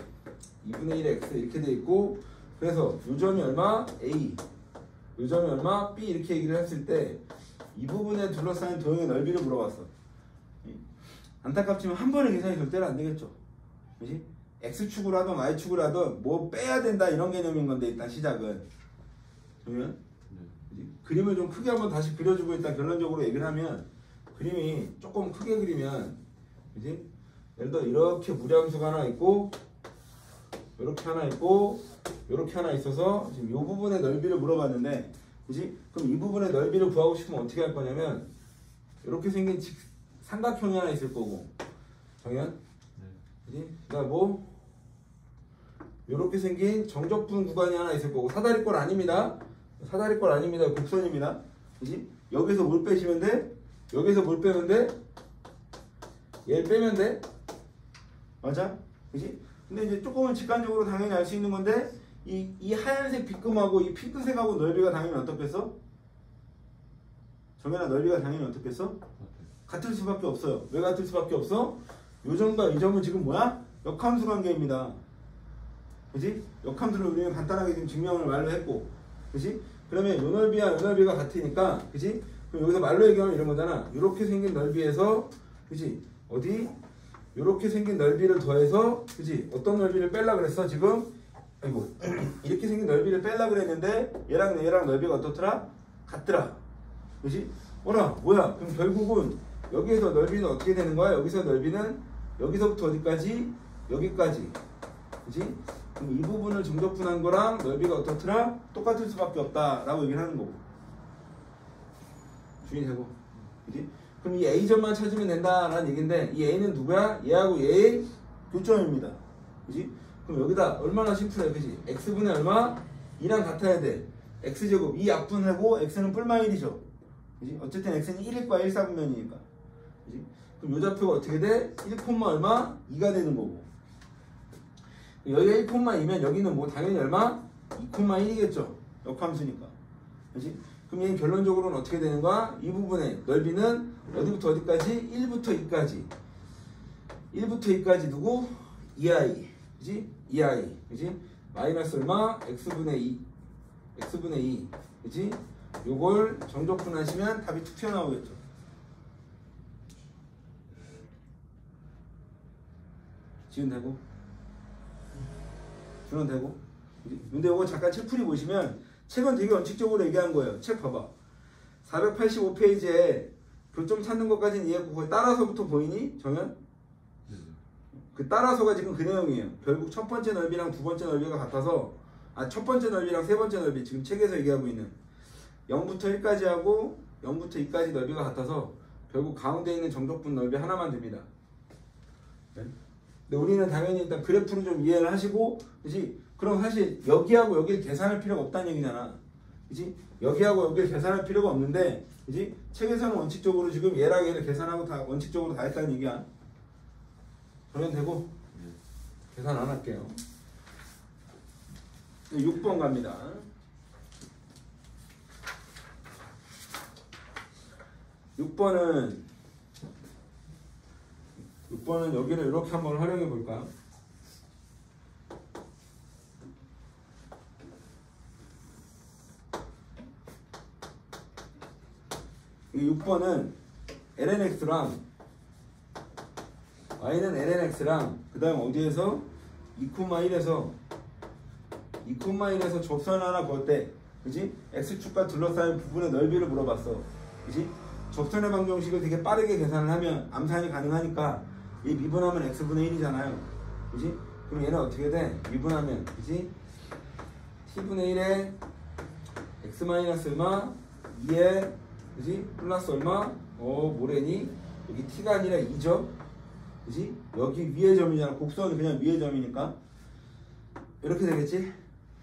2분의 1의 x 이렇게 돼 있고, 그래서 요 점이 얼마? a, 요 점이 얼마? b 이렇게 얘기를 했을 때 이 부분에 둘러싸인 도형의 넓이를 물어봤어. 안타깝지만 한 번에 계산이 절대로 안 되겠죠. 그지? x축으로 하든 y축으로 하든 뭐 빼야 된다 이런 개념인 건데, 일단 시작은. 그러면 그림을 좀 크게 한번 다시 그려주고 일단 결론적으로 얘기를 하면, 그림이 조금 크게 그리면, 그지? 예를 들어 이렇게 무리함수가 하나 있고, 이렇게 하나 있고, 이렇게 하나 있어서 지금 이 부분의 넓이를 물어봤는데, 그지? 그럼 이 부분의 넓이를 구하고 싶으면 어떻게 할 거냐면, 이렇게 생긴 삼각형이 하나 있을 거고, 정현? 그지? 그다음 뭐? 이렇게 생긴 정적분 구간이 하나 있을 거고, 사다리꼴 아닙니다. 사다리꼴 아닙니다. 곡선입니다. 그지? 여기서 뭘 빼시면 돼? 여기서 뭘 빼면 돼? 얘 빼면 돼? 맞아? 그지? 근데 이제 조금은 직관적으로 당연히 알 수 있는 건데, 이 하얀색 빗금하고 이 핑크색하고 넓이가 당연히 어떻겠어? 정현아, 넓이가 당연히 어떻겠어? 같을 수밖에 없어요. 왜 같을 수밖에 없어? 요 점과 이 점은 지금 뭐야? 역함수 관계입니다. 그지? 역함수를 우리는 간단하게 지금 증명을 말로 했고, 그지? 그러면 요 넓이와 요 넓이가 같으니까, 그지? 그럼 여기서 말로 얘기하면 이런 거잖아. 요렇게 생긴 넓이에서, 그지? 어디? 요렇게 생긴 넓이를 더해서, 그지? 어떤 넓이를 뺄라 그랬어 지금? 아이고, 이렇게 생긴 넓이를 뺄라 그랬는데 얘랑 넓이가 어떻더라? 같더라. 그지? 뭐야? 그럼 결국은 여기에서 넓이는 어떻게 되는 거야? 여기서 넓이는 여기서부터 어디까지? 여기까지. 그지? 그럼 이 부분을 정적분한 거랑 넓이가 어떻더라? 똑같을 수밖에 없다 라고 얘기를 하는 거고. 주인이 되고. 그지? 그럼 이 A점만 찾으면 된다라는 얘기인데, 이 A는 누구야? 얘하고 얘의 교점입니다. 그지? 그럼 여기다 얼마나 심플해, 그지? x분의 얼마? 2랑 같아야 돼. x제곱 2 약분하고 x는 뿔마 1이죠. 그지? 어쨌든 x는 1일과 1사분면이니까. 그지? 그럼 요 좌표가 어떻게 돼? 1, 얼마? 2가 되는 거고. 여기가 1,2면 여기는 뭐 당연히 얼마? 2,1이겠죠. 역함수니까. 그지? 그럼 얘는 결론적으로는 어떻게 되는 거야? 이 부분의 넓이는 어디부터 어디까지? 1부터 2까지. 1부터 2까지 누구? 2i. 그지? 2i. 그지? 마이너스 얼마? x분의 2. x분의 2. 그지? 요걸 정적분하시면 답이 툭 튀어나오겠죠. 지금 되고? 준원 되고? 근데 요거 잠깐 책풀이 보시면 책은 되게 원칙적으로 얘기한 거예요. 책 봐봐. 485페이지에 교점 찾는 것까지는 이해했고, 거기 따라서부터 보이니? 정현? 그 따라서가 지금 그 내용이에요. 결국 첫 번째 넓이랑 두 번째 넓이가 같아서, 첫 번째 넓이랑 세 번째 넓이, 지금 책에서 얘기하고 있는 0부터 1까지 하고 0부터 2까지 넓이가 같아서 결국 가운데 있는 정적분 넓이 하나만 됩니다. 네? 근데 우리는 당연히 일단 그래프를 좀 이해를 하시고, 그치? 그럼 사실 여기하고 여기를 계산할 필요가 없다는 얘기잖아. 그치? 여기하고 여기를 계산할 필요가 없는데, 그치? 책에서는 원칙적으로 지금 얘랑 얘를 계산하고 다 원칙적으로 다 했다는 얘기야. 그러면 되고, 계산 안 할게요. 6번 갑니다. 6번은 여기를 이렇게 한번 활용해 볼까? 이 6번은 lnx랑 y는 lnx랑 그 다음 어디에서 2,1에서 2,1에서 접선 하나 볼 때, 그지? x축과 둘러싸인 부분의 넓이를 물어봤어, 그지? 접선의 방정식을 되게 빠르게 계산을 하면 암산이 가능하니까 이 미분하면 x분의 1이잖아요, 그지? 그럼 얘는 어떻게 돼? 미분하면, 그지? t분의 1에 x 마이너스 얼마? 2에, 그지? 플러스 얼마? 뭐래니? 여기 t가 아니라 2죠? 그지? 여기 위의 점이잖아. 곡선은 그냥 위의 점이니까 이렇게 되겠지?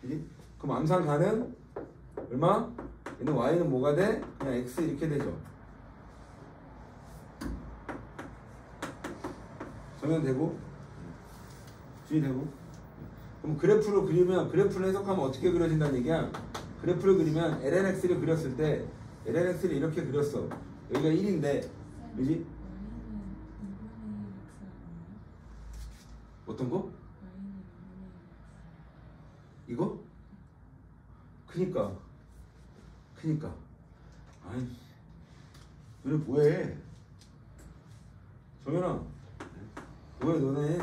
그지? 그럼 암산 가능? 얼마? 얘는 y는 뭐가 돼? 그냥 x 이렇게 되죠. 정연되고 주의되고. 그럼 그래프로 그리면, 그래프를 해석하면 어떻게 그려진다는 얘기야? 그래프를 그리면 lnx를 그렸을 때 lnx를 이렇게 그렸어. 여기가 1인데, 그지? 어떤 거? 이거? 그니까 아니 너네 뭐해? 정연아 뭐해 너네?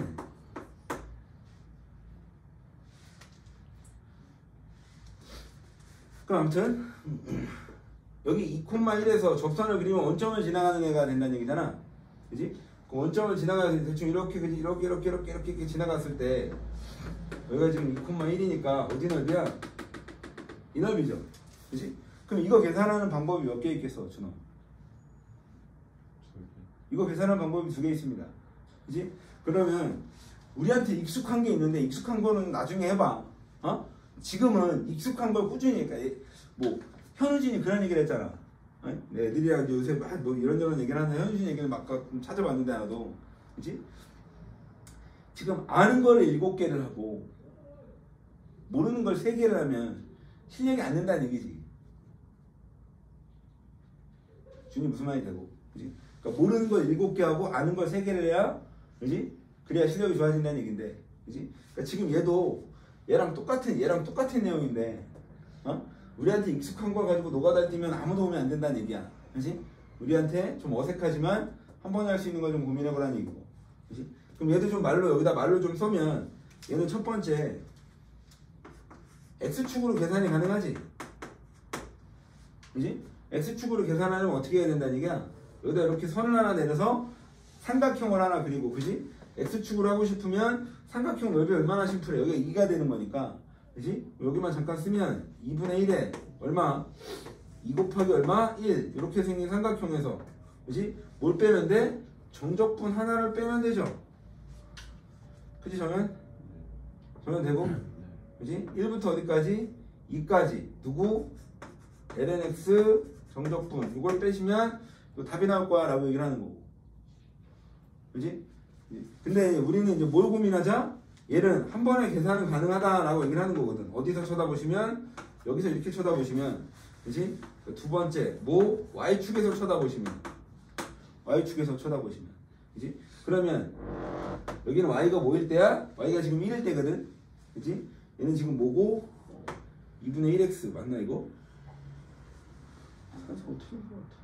그럼 아무튼 여기 2,1에서 접선을 그리면 원점을 지나가는 애가 된다는 얘기잖아, 그지? 그 원점을 지나가서 대충 이렇게 이렇게 지나갔을 때 여기가 지금 2,1이니까 어디 넓이야? 이 넓이죠, 그지? 그럼 이거 계산하는 방법이 몇 개 있겠어, 준호? 이거 계산하는 방법이 2개 있습니다, 그지? 그러면 우리한테 익숙한 게 있는데 익숙한 거는 나중에 해봐. 지금은 익숙한 걸 꾸준히, 그러니까 뭐 현우진이 그런 얘기를 했잖아. 애들이랑 요새 막 뭐 이런저런 얘기를 하는데 현우진 얘기를 막 찾아봤는데 나도, 그치? 지금 아는 거를 7개를 하고 모르는 걸 3개를 하면 실력이 안 된다는 얘기지. 준이 무슨 말이 되고, 그치? 그러니까 모르는 걸 7개 하고 아는 걸 3개를 해야, 그치? 그래야 실력이 좋아진다는 얘기인데, 그치? 그러니까 지금 얘랑 똑같은 내용인데, 우리한테 익숙한 걸 가지고 노가다 뛰면 아무 도움이 안 된다는 얘기야, 그렇지? 우리한테 좀 어색하지만 한 번에 할 수 있는 걸 좀 고민해보라는 얘기고, 그렇지? 그럼 얘도 좀 여기다 말로 좀 써면 얘는 첫 번째 x축으로 계산이 가능하지, 그렇지? x축으로 계산하려면 어떻게 해야 된다는 얘기야? 여기다 이렇게 선을 하나 내려서 삼각형을 하나 그리고, 그렇지? x축으로 하고 싶으면 삼각형 넓이 얼마나 심플해? 여기가 2가 되는 거니까, 그지? 여기만 잠깐 쓰면 2분의 1에 얼마? 2 곱하기 얼마? 1. 이렇게 생긴 삼각형에서, 그지? 뭘 빼면 돼? 정적분 하나를 빼면 되죠. 그지, 정연? 정연 되고? 그지? 1부터 어디까지? 2까지. 누구? lnx 정적분. 이걸 빼시면 또 답이 나올 거야 라고 얘기를 하는 거고. 그지? 근데 우리는 이제 뭘 고민하자? 얘는 한 번에 계산은 가능하다라고 얘기를 하는 거거든. 어디서 쳐다보시면, 여기서 이렇게 쳐다보시면, 그치? 두 번째, Y축에서 쳐다보시면, 그치? 그러면, 여기는 Y가 뭐일 때야? Y가 지금 1일 때거든? 그치? 얘는 지금 뭐고? 2분의 1x, 맞나, 이거? 살짝 어떻게 한 것 같아.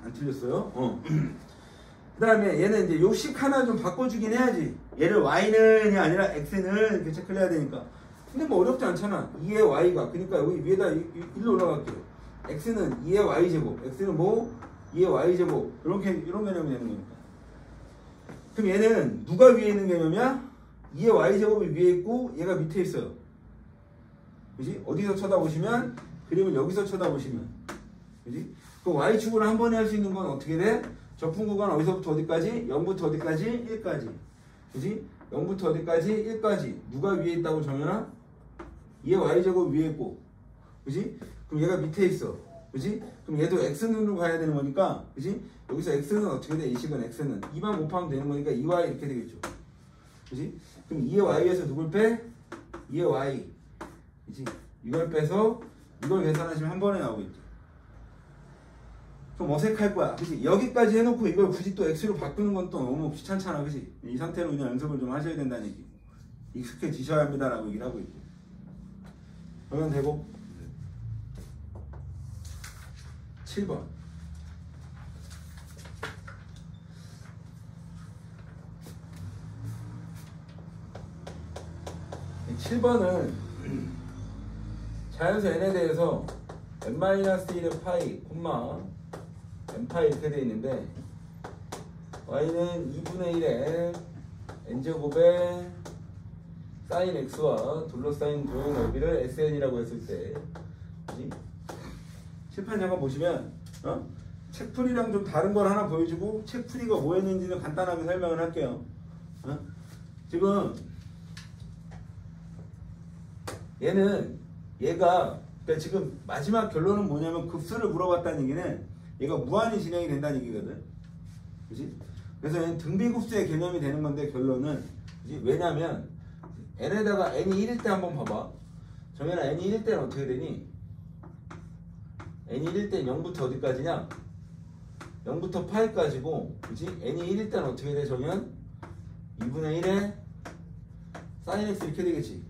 안 틀렸어요? 그 다음에 얘는 이제 요식 하나 좀 바꿔주긴 해야지. 얘를 y는이 아니라 x는 이렇게 체크를 해야 되니까. 근데 뭐 어렵지 않잖아. 2의 y가. 그러니까 여기 위에다 1로 올라갈게요. x는 2의 y제곱. x는 뭐? 2의 y제곱. 이런 개념이 되는 거니까. 그럼 얘는 누가 위에 있는 개념이야? 2의 y제곱이 위에 있고 얘가 밑에 있어요. 그지? 어디서 쳐다보시면? 그림을 여기서 쳐다보시면. 그지? 그 y축으로 한 번에 할 수 있는 건 어떻게 돼? 적분 구간 어디서부터 어디까지? 0부터 어디까지? 1까지. 그지? 0부터 어디까지? 1까지. 누가 위에 있다고 정연아? 2의 y제곱 위에 있고. 그지? 그럼 얘가 밑에 있어. 그지? 그럼 얘도 x는으로 가야 되는 거니까. 그지? 여기서 x는 어떻게 돼? 이 식은 x는 2만 곱하면 되는 거니까 2y 이렇게 되겠죠. 그지? 그럼 2의 y에서 누굴 빼? 2의 y. 그치? 이걸 빼서 이걸 계산하시면 한 번에 나오겠죠. 그럼 어색할 거야. 그치? 여기까지 해놓고 이걸 굳이 또 x로 바꾸는 건 또 너무 귀찮잖아. 그치? 이 상태로 그냥 연습을 좀 하셔야 된다는 얘기. 익숙해지셔야 합니다라고 얘기를 하고 있고. 그러면 되고. 7번. 7번은 자연수 n에 대해서 n-1의 파이, n파이 이렇게 되어 있는데 y는 2분의 1의 n제곱의 사인 x와 둘러싸인 도형 넓이를 sn이라고 했을 때, 그치? 칠판 잠깐 보시면 책풀이랑 좀 다른 걸 하나 보여주고 책풀이가 뭐였는지는 간단하게 설명을 할게요. 지금 얘가 그러니까 지금 마지막 결론은 뭐냐면 급수를 물어봤다는 얘기는 얘가 무한히 진행이 된다는 얘기거든. 그치? 그래서 얘는 등비급수의 개념이 되는 건데 결론은, 그치? 왜냐면 n에다가 n이 1일 때 한번 봐봐. 정현아, n이 1일 때는 어떻게 되니? n이 1일 때 0부터 어디까지냐? 0부터 파이까지고, 그치? n이 1일 때는 어떻게 돼, 정현? 2분의 1에 sin x 이렇게 되겠지.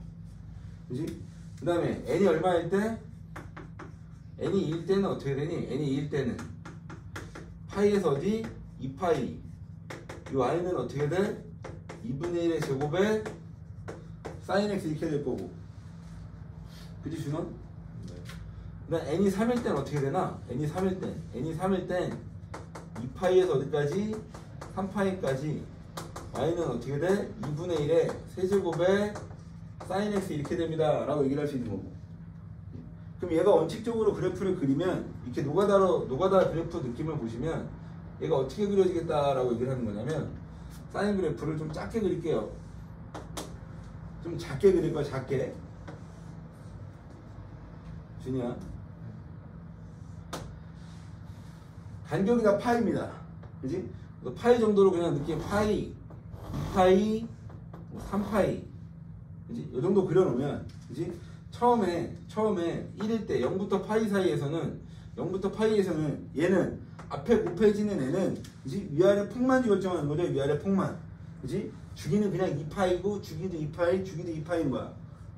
그치? 그 다음에 n이 얼마일 때? n이 2일 때는 어떻게 되니? n이 2일 때는 파이에서 어디? 2파이. 이 y는 어떻게 돼? 2분의 1의 제곱에 sin x 이렇게 될 거고. 그치, 준원? 네. 그 다음 n이 3일 때는 어떻게 되나? n이 3일 땐 2파이에서 어디까지? 3파이까지 y는 어떻게 돼? 2분의 1의 세제곱에 sin x 이렇게 됩니다 라고 얘기를 할 수 있는 거고. 그럼 얘가 원칙적으로 그래프를 그리면 이렇게 노가다 그래프 느낌을 보시면 얘가 어떻게 그려지겠다 라고 얘기를 하는 거냐면, 사인 그래프를 좀 작게 그릴게요. 좀 작게 그릴 거야. 작게. 준이야, 간격이 다 파이입니다. 그지? 파이 정도로 그냥 느낌, 파이, 2파이, 3파이, 그지? 이 정도 그려놓으면, 그지? 처음에 1일 때 0부터 파이 사이에서는 얘는 앞에 곱해지는 애는, 그지? 위아래 폭만이 결정하는 거죠. 위아래 폭만, 그지? 주기는 그냥 2파이고 주기도 2파이, 주기도 2파이인 거야.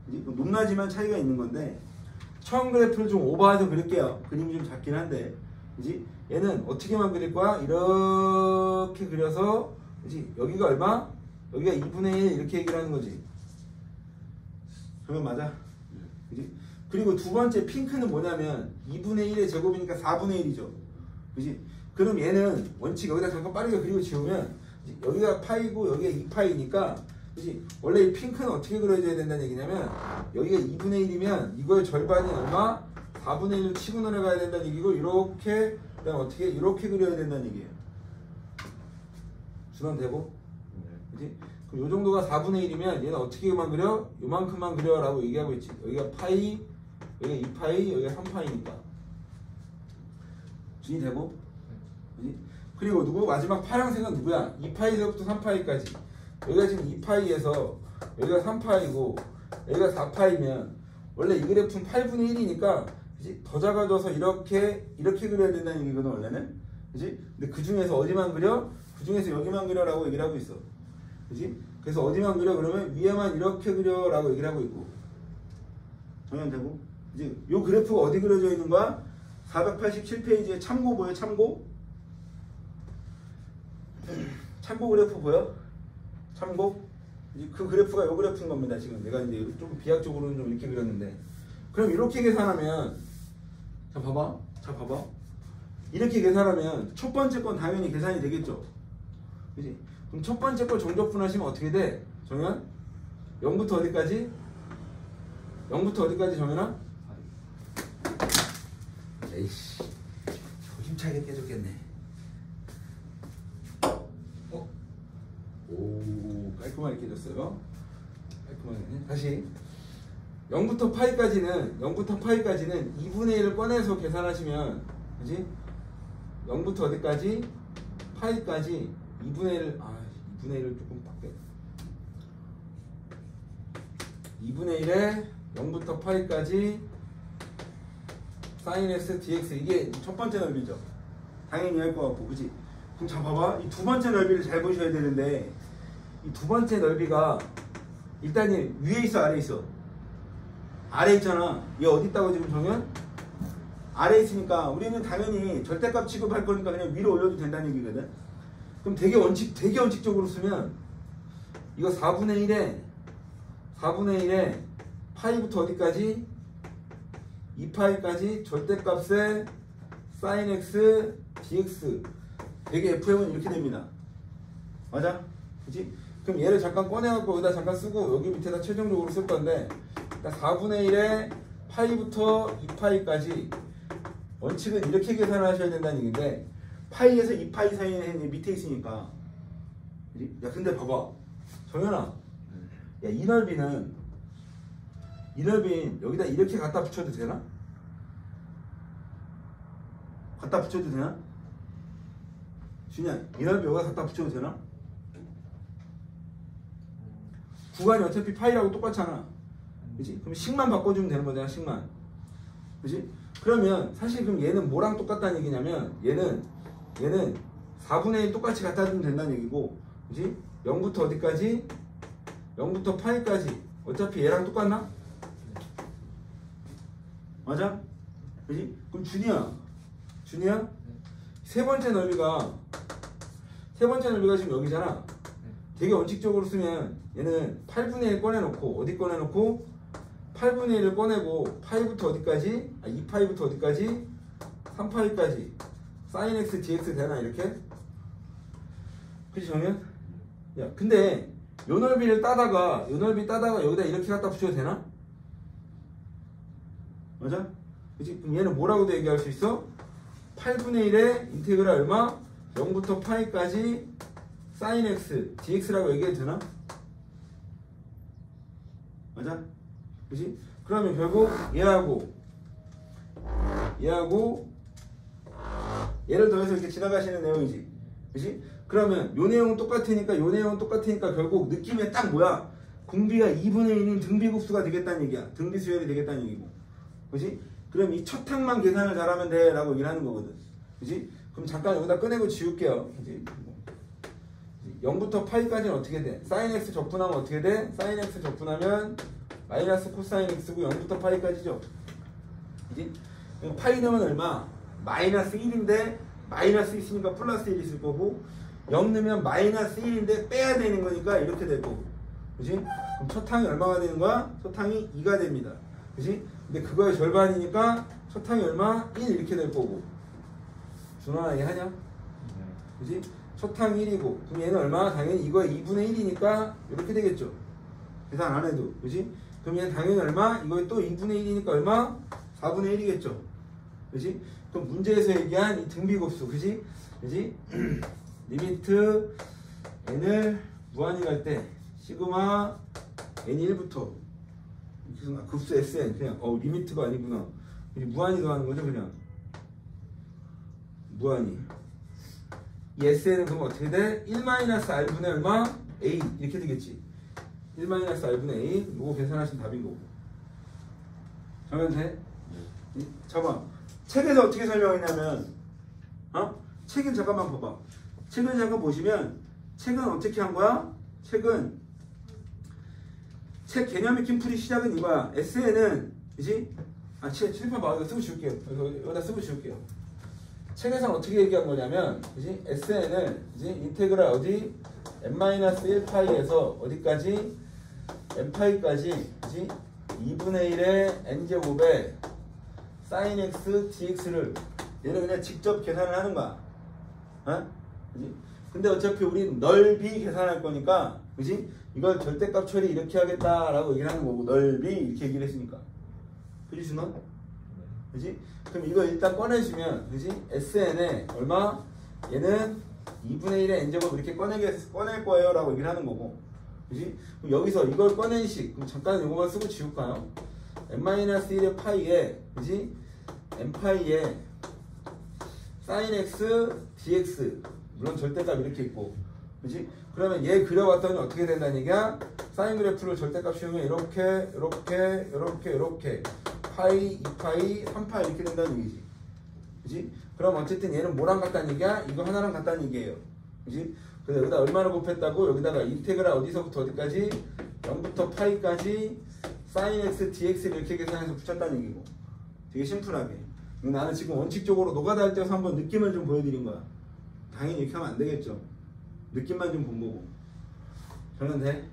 그지? 높낮이만 차이가 있는 건데, 처음 그래프를 좀 오버해서 그릴게요. 그림이 좀 작긴 한데, 그지? 얘는 어떻게만 그릴 거야? 이렇게 그려서, 그지? 여기가 얼마? 여기가 2분의 1 이렇게 얘기를 하는 거지. 그러면 맞아? 그지? 그리고 두 번째 핑크는 뭐냐면 2분의 1의 제곱이니까 4분의 1이죠. 그지? 그럼 얘는 원칙 여기다 잠깐 빠르게 그리고 지우면, 그치? 여기가 파이고 여기가 2파이니까, 그치? 원래 이 핑크는 어떻게 그려줘야 된다는 얘기냐면, 여기가 2분의 1이면 이거의 절반이 얼마? 4분의 1로 치고 내려가야 된다는 얘기고, 이렇게, 그 다음 어떻게? 이렇게 그려야 된다는 얘기예요. 준원 되고? 그치? 그럼 요 정도가 4분의 1이면 얘는 어떻게만 그려? 요만큼만 그려 라고 얘기하고 있지. 여기가 파이, 여기가 2파이, 여기가 3파이니까. 준이 되고? 그치? 그리고 누구? 마지막 파란색은 누구야? 2파이에서부터 3파이까지. 여기가 지금 2파이에서 여기가 3파이고 여기가 4파이면 원래 이 그래프는 8분의 1이니까, 그치? 더 작아져서 이렇게 그려야 된다는 얘기거든 원래는. 그치? 근데 그 중에서 어디만 그려? 그 중에서 여기만 그려라고 얘기를 하고 있어. 그치? 그래서 어디만 그려? 그러면 위에만 이렇게 그려라고 얘기를 하고 있고. 정리되고? 이제 요 그래프가 어디 그려져 있는 거야? 487페이지에 참고 보여? 참고 그래프 보여? 참고? 그 그래프가 요 그래프인 겁니다. 지금 내가 이제 좀 비약적으로는 좀 이렇게 그렸는데, 그럼 이렇게 계산하면, 자 봐봐. 이렇게 계산하면 첫 번째 건 당연히 계산이 되겠죠. 그지? 그럼 첫 번째 걸 정적분하시면 어떻게 돼? 정현? 0부터 어디까지? 0부터 어디까지 정현아? 에이씨, 힘차게 깨졌겠네. 오, 깔끔하게 깨졌어요. 깔끔하게. 다시 0부터 파이까지는 2분의 1을 꺼내서 계산하시면, 그지? 0부터 어디까지? 파이까지 2분의 1을 2분의 1을 조금 밖에 2분의 1에 0부터 파이까지 sin x dx. 이게 첫 번째 넓이죠. 당연히 할 것 같고, 그치? 그럼 자, 봐봐. 이 두 번째 넓이를 잘 보셔야 되는데, 이 두 번째 넓이가 일단 위에 있어, 아래 있어? 아래 있잖아. 얘 어디 있다고 지금 정현? 아래 있으니까 우리는 당연히 절대값 취급할 거니까 그냥 위로 올려도 된다는 얘기거든. 그럼 되게 원칙적으로 쓰면 이거 4분의 1에 파이부터 어디까지? 2파이까지 절대값의 sin x dx. 되게 fm은 이렇게 됩니다. 맞아? 그치? 그럼 얘를 잠깐 꺼내갖고 여기다 잠깐 쓰고 여기 밑에다 최종적으로 쓸 건데, 그러니까 4분의 1에 파이부터 2파이까지 원칙은 이렇게 계산하셔야 된다는 얘기인데, 파이에서 2파이 사이에 밑에 있으니까. 야, 근데 봐봐. 정현아. 야, 이 넓이는 여기다 이렇게 갖다 붙여도 되나? 갖다 붙여도 되나? 준이야, 이 넓이 여기다 갖다 붙여도 되나? 구간이 어차피 파이라고 똑같잖아. 그치? 그럼 식만 바꿔주면 되는 거잖아, 식만. 그치? 그러면 사실 그럼 얘는 뭐랑 똑같다는 얘기냐면, 얘는 4분의 1 똑같이 갖다 주면 된다는 얘기고, 그치? 0부터 어디까지? 0부터 파이까지. 어차피 얘랑 똑같나? 맞아? 그치? 그럼 준이야, 세 번째 넓이가 지금 여기잖아. 되게 원칙적으로 쓰면 얘는 8분의 1 꺼내놓고, 어디 꺼내놓고? 8분의 1을 꺼내고 파이부터 어디까지? 2파이부터 어디까지? 3파이까지 sin x dx 되나 이렇게? 그치 정현? 야, 근데 요 넓이 따다가 여기다 이렇게 갖다 붙여도 되나? 맞아? 그치? 그럼 얘는 뭐라고도 얘기할 수 있어? 8분의 1의 인테그랄 얼마? 0부터 파이까지 sin x dx라고 얘기해도 되나? 맞아? 그치? 그러면 결국 얘하고 얘를 더해서 이렇게 지나가시는 내용이지. 그치? 그러면 요 내용은 똑같으니까 결국 느낌에 딱 뭐야? 궁비가 2분의 1인 등비급수가 되겠다는 얘기야. 등비수열이 되겠다는 얘기고. 그치? 그럼 이 첫 항만 계산을 잘하면 돼 라고 얘기를 하는 거거든. 그치? 그럼 잠깐 여기다 꺼내고 지울게요. 그치? 0부터 파이까지는 어떻게 돼? sin x 적분하면 어떻게 돼? sin x 적분하면 마이너스 코사인 x고 0부터 파이까지죠. 그치? 파이 넣으면 얼마? 마이너스 1인데 마이너스 있으니까 플러스 1 있을 거고, 0 넣으면 마이너스 1인데 빼야 되는 거니까 이렇게 될 거고. 그치? 그럼 첫 항이 얼마가 되는 거야? 첫 항이 2가 됩니다. 그치? 근데 그거의 절반이니까 첫 항이 얼마? 1 이렇게 될 거고. 준환하게 하냐? 그치? 첫 항이 1이고, 그럼 얘는 얼마? 당연히 이거의 2분의 1이니까 이렇게 되겠죠. 계산 안 해도. 그치? 그럼 얘는 당연히 얼마? 이거의 또 2분의 1이니까 얼마? 4분의 1이겠죠. 그치? 그럼 문제에서 얘기한 이 등비급수. 그치? 그치? 리미트 n을 무한히 갈 때 시그마 n이 1부터 급수 sn 그냥 리미트가 아니구나. 무한히 더하는 거죠 그냥. 무한히. 이 SN은 그럼 어떻게 돼? 1-R분의 얼마? A 이렇게 되겠지. 1-R분의 A. 이거 계산하시면 답인 거고. 정현 돼? 잠깐만. 책에서 어떻게 설명했냐면, 책은 잠깐만 봐봐. 책을 잠깐 보시면, 책은 어떻게 한 거야? 책은 책 개념 익힌 풀이 시작은 이거야. SN은 그지? 칠판 봐. 이거 쓰고 지울게요. 여기다 쓰고 지울게요. 책에서는 어떻게 얘기한 거냐면, 그지? SN을, 그지? 인테그랄 어디? n-1파이에서 어디까지? n파이까지, 그지? 2분의 1의 n제곱에 sin x dx를 얘는 그냥 직접 계산을 하는 거야. 그지? 근데 어차피 우린 넓이 계산할 거니까, 그지? 이걸 절대값 처리 이렇게 하겠다라고 얘기를 하는 거고, 넓이 이렇게 얘기를 했으니까. 그지, 준원? 그지? 그럼 이거 일단 꺼내주면, 그지? SN에 얼마? 얘는 2분의 1의 n제곱 이렇게 꺼낼 거예요 라고 얘기를 하는 거고, 그지? 그럼 여기서 이걸 꺼낸 식, 그럼 잠깐 이거만 쓰고 지울까요? n-1의 파이에, 그지? n파이에 sin x dx, 물론 절대값 이렇게 있고, 그지? 그러면 얘 그려봤더니 어떻게 된다는 얘기야? 사인 그래프를 절대값 씌우면 이렇게 파이, 2파이, 3파이 이렇게 된다는 얘기지. 그지? 그럼 어쨌든 얘는 뭐랑 같다는 얘기야? 이거 하나랑 같다는 얘기예요. 그지? 그래서 여기다 얼마를 곱했다고? 여기다가 인테그랄 어디서부터 어디까지? 0부터 파이까지 사인 x, dx를 이렇게 계산해서 붙였다는 얘기고. 되게 심플하게. 나는 지금 원칙적으로 노가다 할 때서 한번 느낌을 좀 보여드린 거야. 당연히 이렇게 하면 안 되겠죠. 느낌만 좀 본 거고. 저는 돼?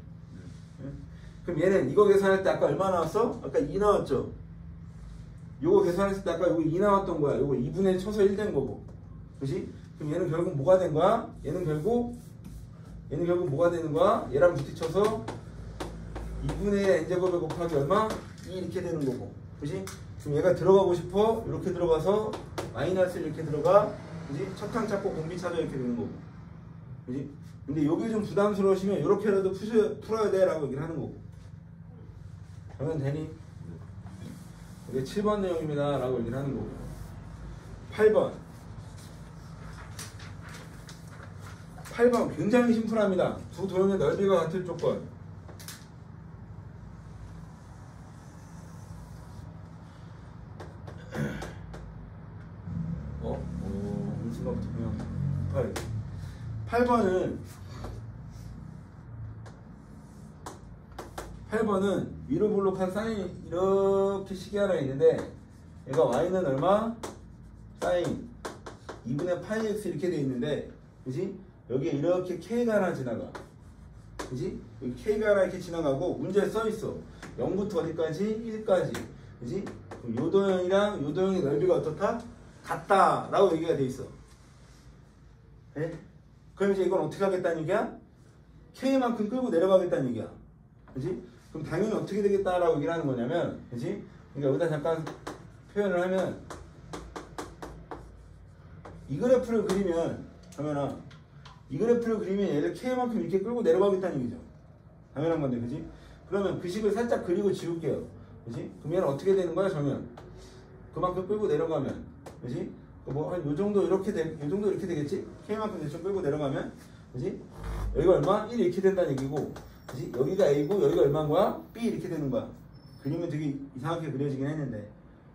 그럼 얘는 이거 계산할 때 아까 얼마 나왔어? 아까 2 나왔죠? 요거 계산했을 때 아까 요거 2 나왔던 거야. 요거 2분의 쳐서 1 된 거고. 그치? 그럼 얘는 결국 뭐가 된 거야? 얘는 결국 뭐가 되는 거야? 얘랑 부딪혀서 2분의 n제곱에 곱하기 얼마? 2 이렇게 되는 거고. 그치? 그럼 얘가 들어가고 싶어? 이렇게 들어가서 마이너스 이렇게 들어가. 그치? 첫항 찾고 공비 찾아 이렇게 되는 거고. 그치? 근데 요게 좀 부담스러우시면 이렇게라도 풀어야 돼 라고 얘기를 하는 거고. 그러면 되니? 이게 7번 내용입니다 라고 얘기를 하는 거고. 8번 8번 굉장히 심플합니다. 두 도형의 넓이가 같을 조건. 이 순간부터 그냥 8번은 위로 볼록한 사인 이렇게 식이 하나 있는데 얘가 y는 얼마? 사인 2분의 파이 x 이렇게 돼 있는데, 그지? 여기에 이렇게 k가 하나 지나가. 그지? 여기 k가 하나 이렇게 지나가고 문제에 써 있어. 0부터 어디까지? 1까지. 그지? 그럼 요 도형이랑 요 도형의 넓이가 어떻다? 같다 라고 얘기가 돼 있어. 네? 그럼 이제 이건 어떻게 하겠다는 얘기야? k만큼 끌고 내려가겠다는 얘기야. 그지? 그럼 당연히 어떻게 되겠다라고 얘기를 하는 거냐면, 그지? 그러니까 여기다 잠깐 표현을 하면, 이 그래프를 그리면, 정현아, 이 그래프를 그리면 얘를 k만큼 이렇게 끌고 내려가겠다는 얘기죠. 당연한 건데, 그지? 그러면 그 식을 살짝 그리고 지울게요. 그지? 그럼 얘는 어떻게 되는 거야, 정현? 그만큼 끌고 내려가면, 그지? 뭐 한 요 정도 이렇게 되겠지? k만큼 대충 끌고 내려가면, 그지? 여기가 얼마? 1 이렇게 된다는 얘기고, 그지? 여기가 a고 여기가 얼마인 거야? b 이렇게 되는 거야. 그림은 되게 이상하게 그려지긴 했는데,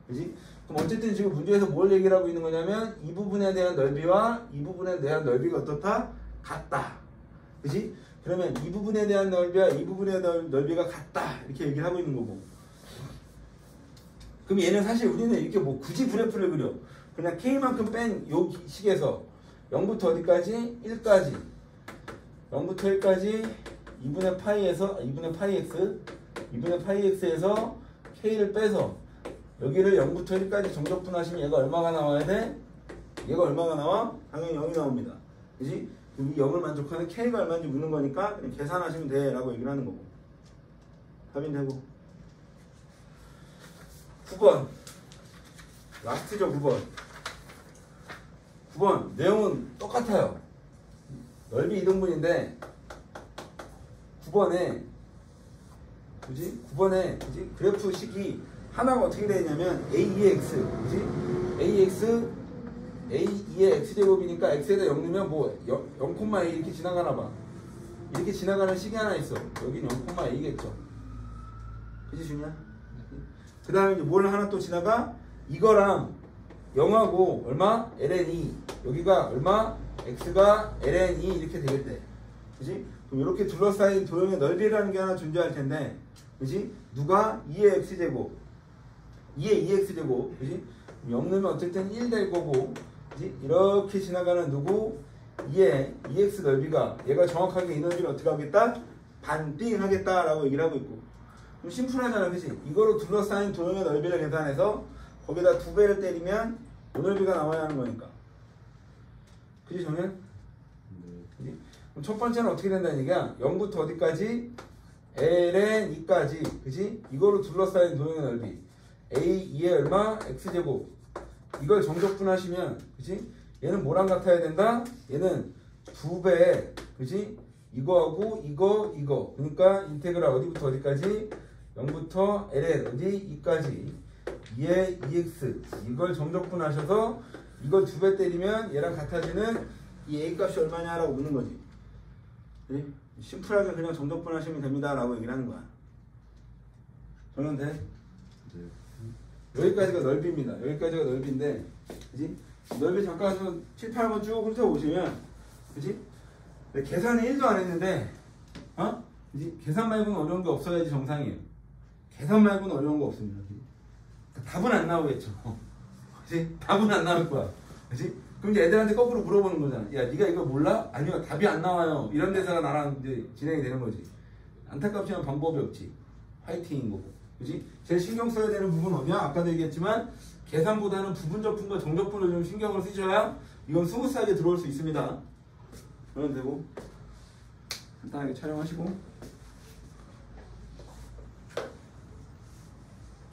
그지? 그럼 어쨌든 지금 문제에서 뭘 얘기를 하고 있는 거냐면 이 부분에 대한 넓이와 이 부분에 대한 넓이가 어떻다? 같다. 그지? 그러면 이 부분에 대한 넓이와 이 부분에 대한 넓이가 같다. 이렇게 얘기를 하고 있는 거고. 그럼 얘는 사실 우리는 이렇게 뭐 굳이 그래프를 그려. 그냥 k만큼 뺀 요 식에서 0부터 어디까지? 1까지. 0부터 1까지 2분의 파이에서 2분의 파이 x에서 k를 빼서 여기를 0부터 1까지 정적분하시면 얘가 얼마가 나와야 돼? 얘가 얼마가 나와? 당연히 0이 나옵니다. 그지? 이 0을 만족하는 k가 얼마인지 묻는 거니까 그냥 계산하시면 돼 라고 얘기를 하는 거고. 답인 되고. 9번 라스트죠. 9번 내용은 똑같아요. 넓이 이등분인데 9번에 그지? 그래프 식이 하나가 어떻게 되어 있냐면 AEX, 그지? A2의 x제곱이니까 x에다 0 넣으면 뭐 0,a 이렇게 지나가나 봐. 이렇게 지나가는 식이 하나 있어. 여긴 0,a겠죠. 그지, 준이야? 그 다음에 이제 뭘 하나 또 지나가? 이거랑 0하고 얼마? ln2. 여기가 얼마? x가 ln2 이렇게 되겠대. 그지? 그럼 이렇게 둘러싸인 도형의 넓이라는 게 하나 존재할 텐데, 그지? 누가? 2의 x제곱. 2의 2x제곱. 그지? 0 넣으면 어쨌든 1 될 거고, 그지? 이렇게 지나가는 누구? 2의 2x 넓이가, 얘가 정확하게 이 넓이를 어떻게 하겠다? 반띵 하겠다라고 얘기를 하고 있고. 그럼 심플하잖아, 그지? 이거로 둘러싸인 도형의 넓이를 계산해서 거기다 2배를 때리면 이 넓이가 나와야 하는 거니까. 그지, 정현? 그지? 그럼 첫 번째는 어떻게 된다는 얘기야? 0부터 어디까지? ln 2까지. 그지? 이거로 둘러싸인 도형의 넓이. a 2의 얼마? x제곱. 이걸 정적분하시면, 그지? 얘는 뭐랑 같아야 된다? 얘는 2배. 그지? 이거하고 이거. 그러니까 인테그랄 어디부터 어디까지? 0부터 ln 어디? 2까지. 2의 2x. 이걸 정적분하셔서 이걸 2배 때리면 얘랑 같아지는 이 a 값이 얼마냐라고 묻는 거지. 그지? 심플하게 그냥 정적분 하시면 됩니다 라고 얘기를 하는 거야. 그러면 돼? 여기까지가 넓이입니다. 여기까지가 넓이인데, 그지? 넓이 잠깐 7, 8번 쭉 훑어보시면, 그지? 계산은 1도 안 했는데, 그지? 계산 말고는 어려운 게 없어야지 정상이에요. 계산 말고는 어려운 거 없습니다. 답은 안 나오겠죠. 그지? 답은 안 나올 거야. 그지? 그럼 이제 애들한테 거꾸로 물어보는 거잖아. 야, 네가 이거 몰라? 아니요, 답이 안 나와요. 이런 데서가 나랑 이제 진행이 되는 거지. 안타깝지만 방법이 없지. 화이팅인 거고. 그지? 제일 신경 써야 되는 부분은 어디야? 아까도 얘기했지만 계산보다는 부분적분과 정적분을 좀 신경을 쓰셔야 이건 스무스하게 들어올 수 있습니다. 그러면 되고 간단하게 촬영하시고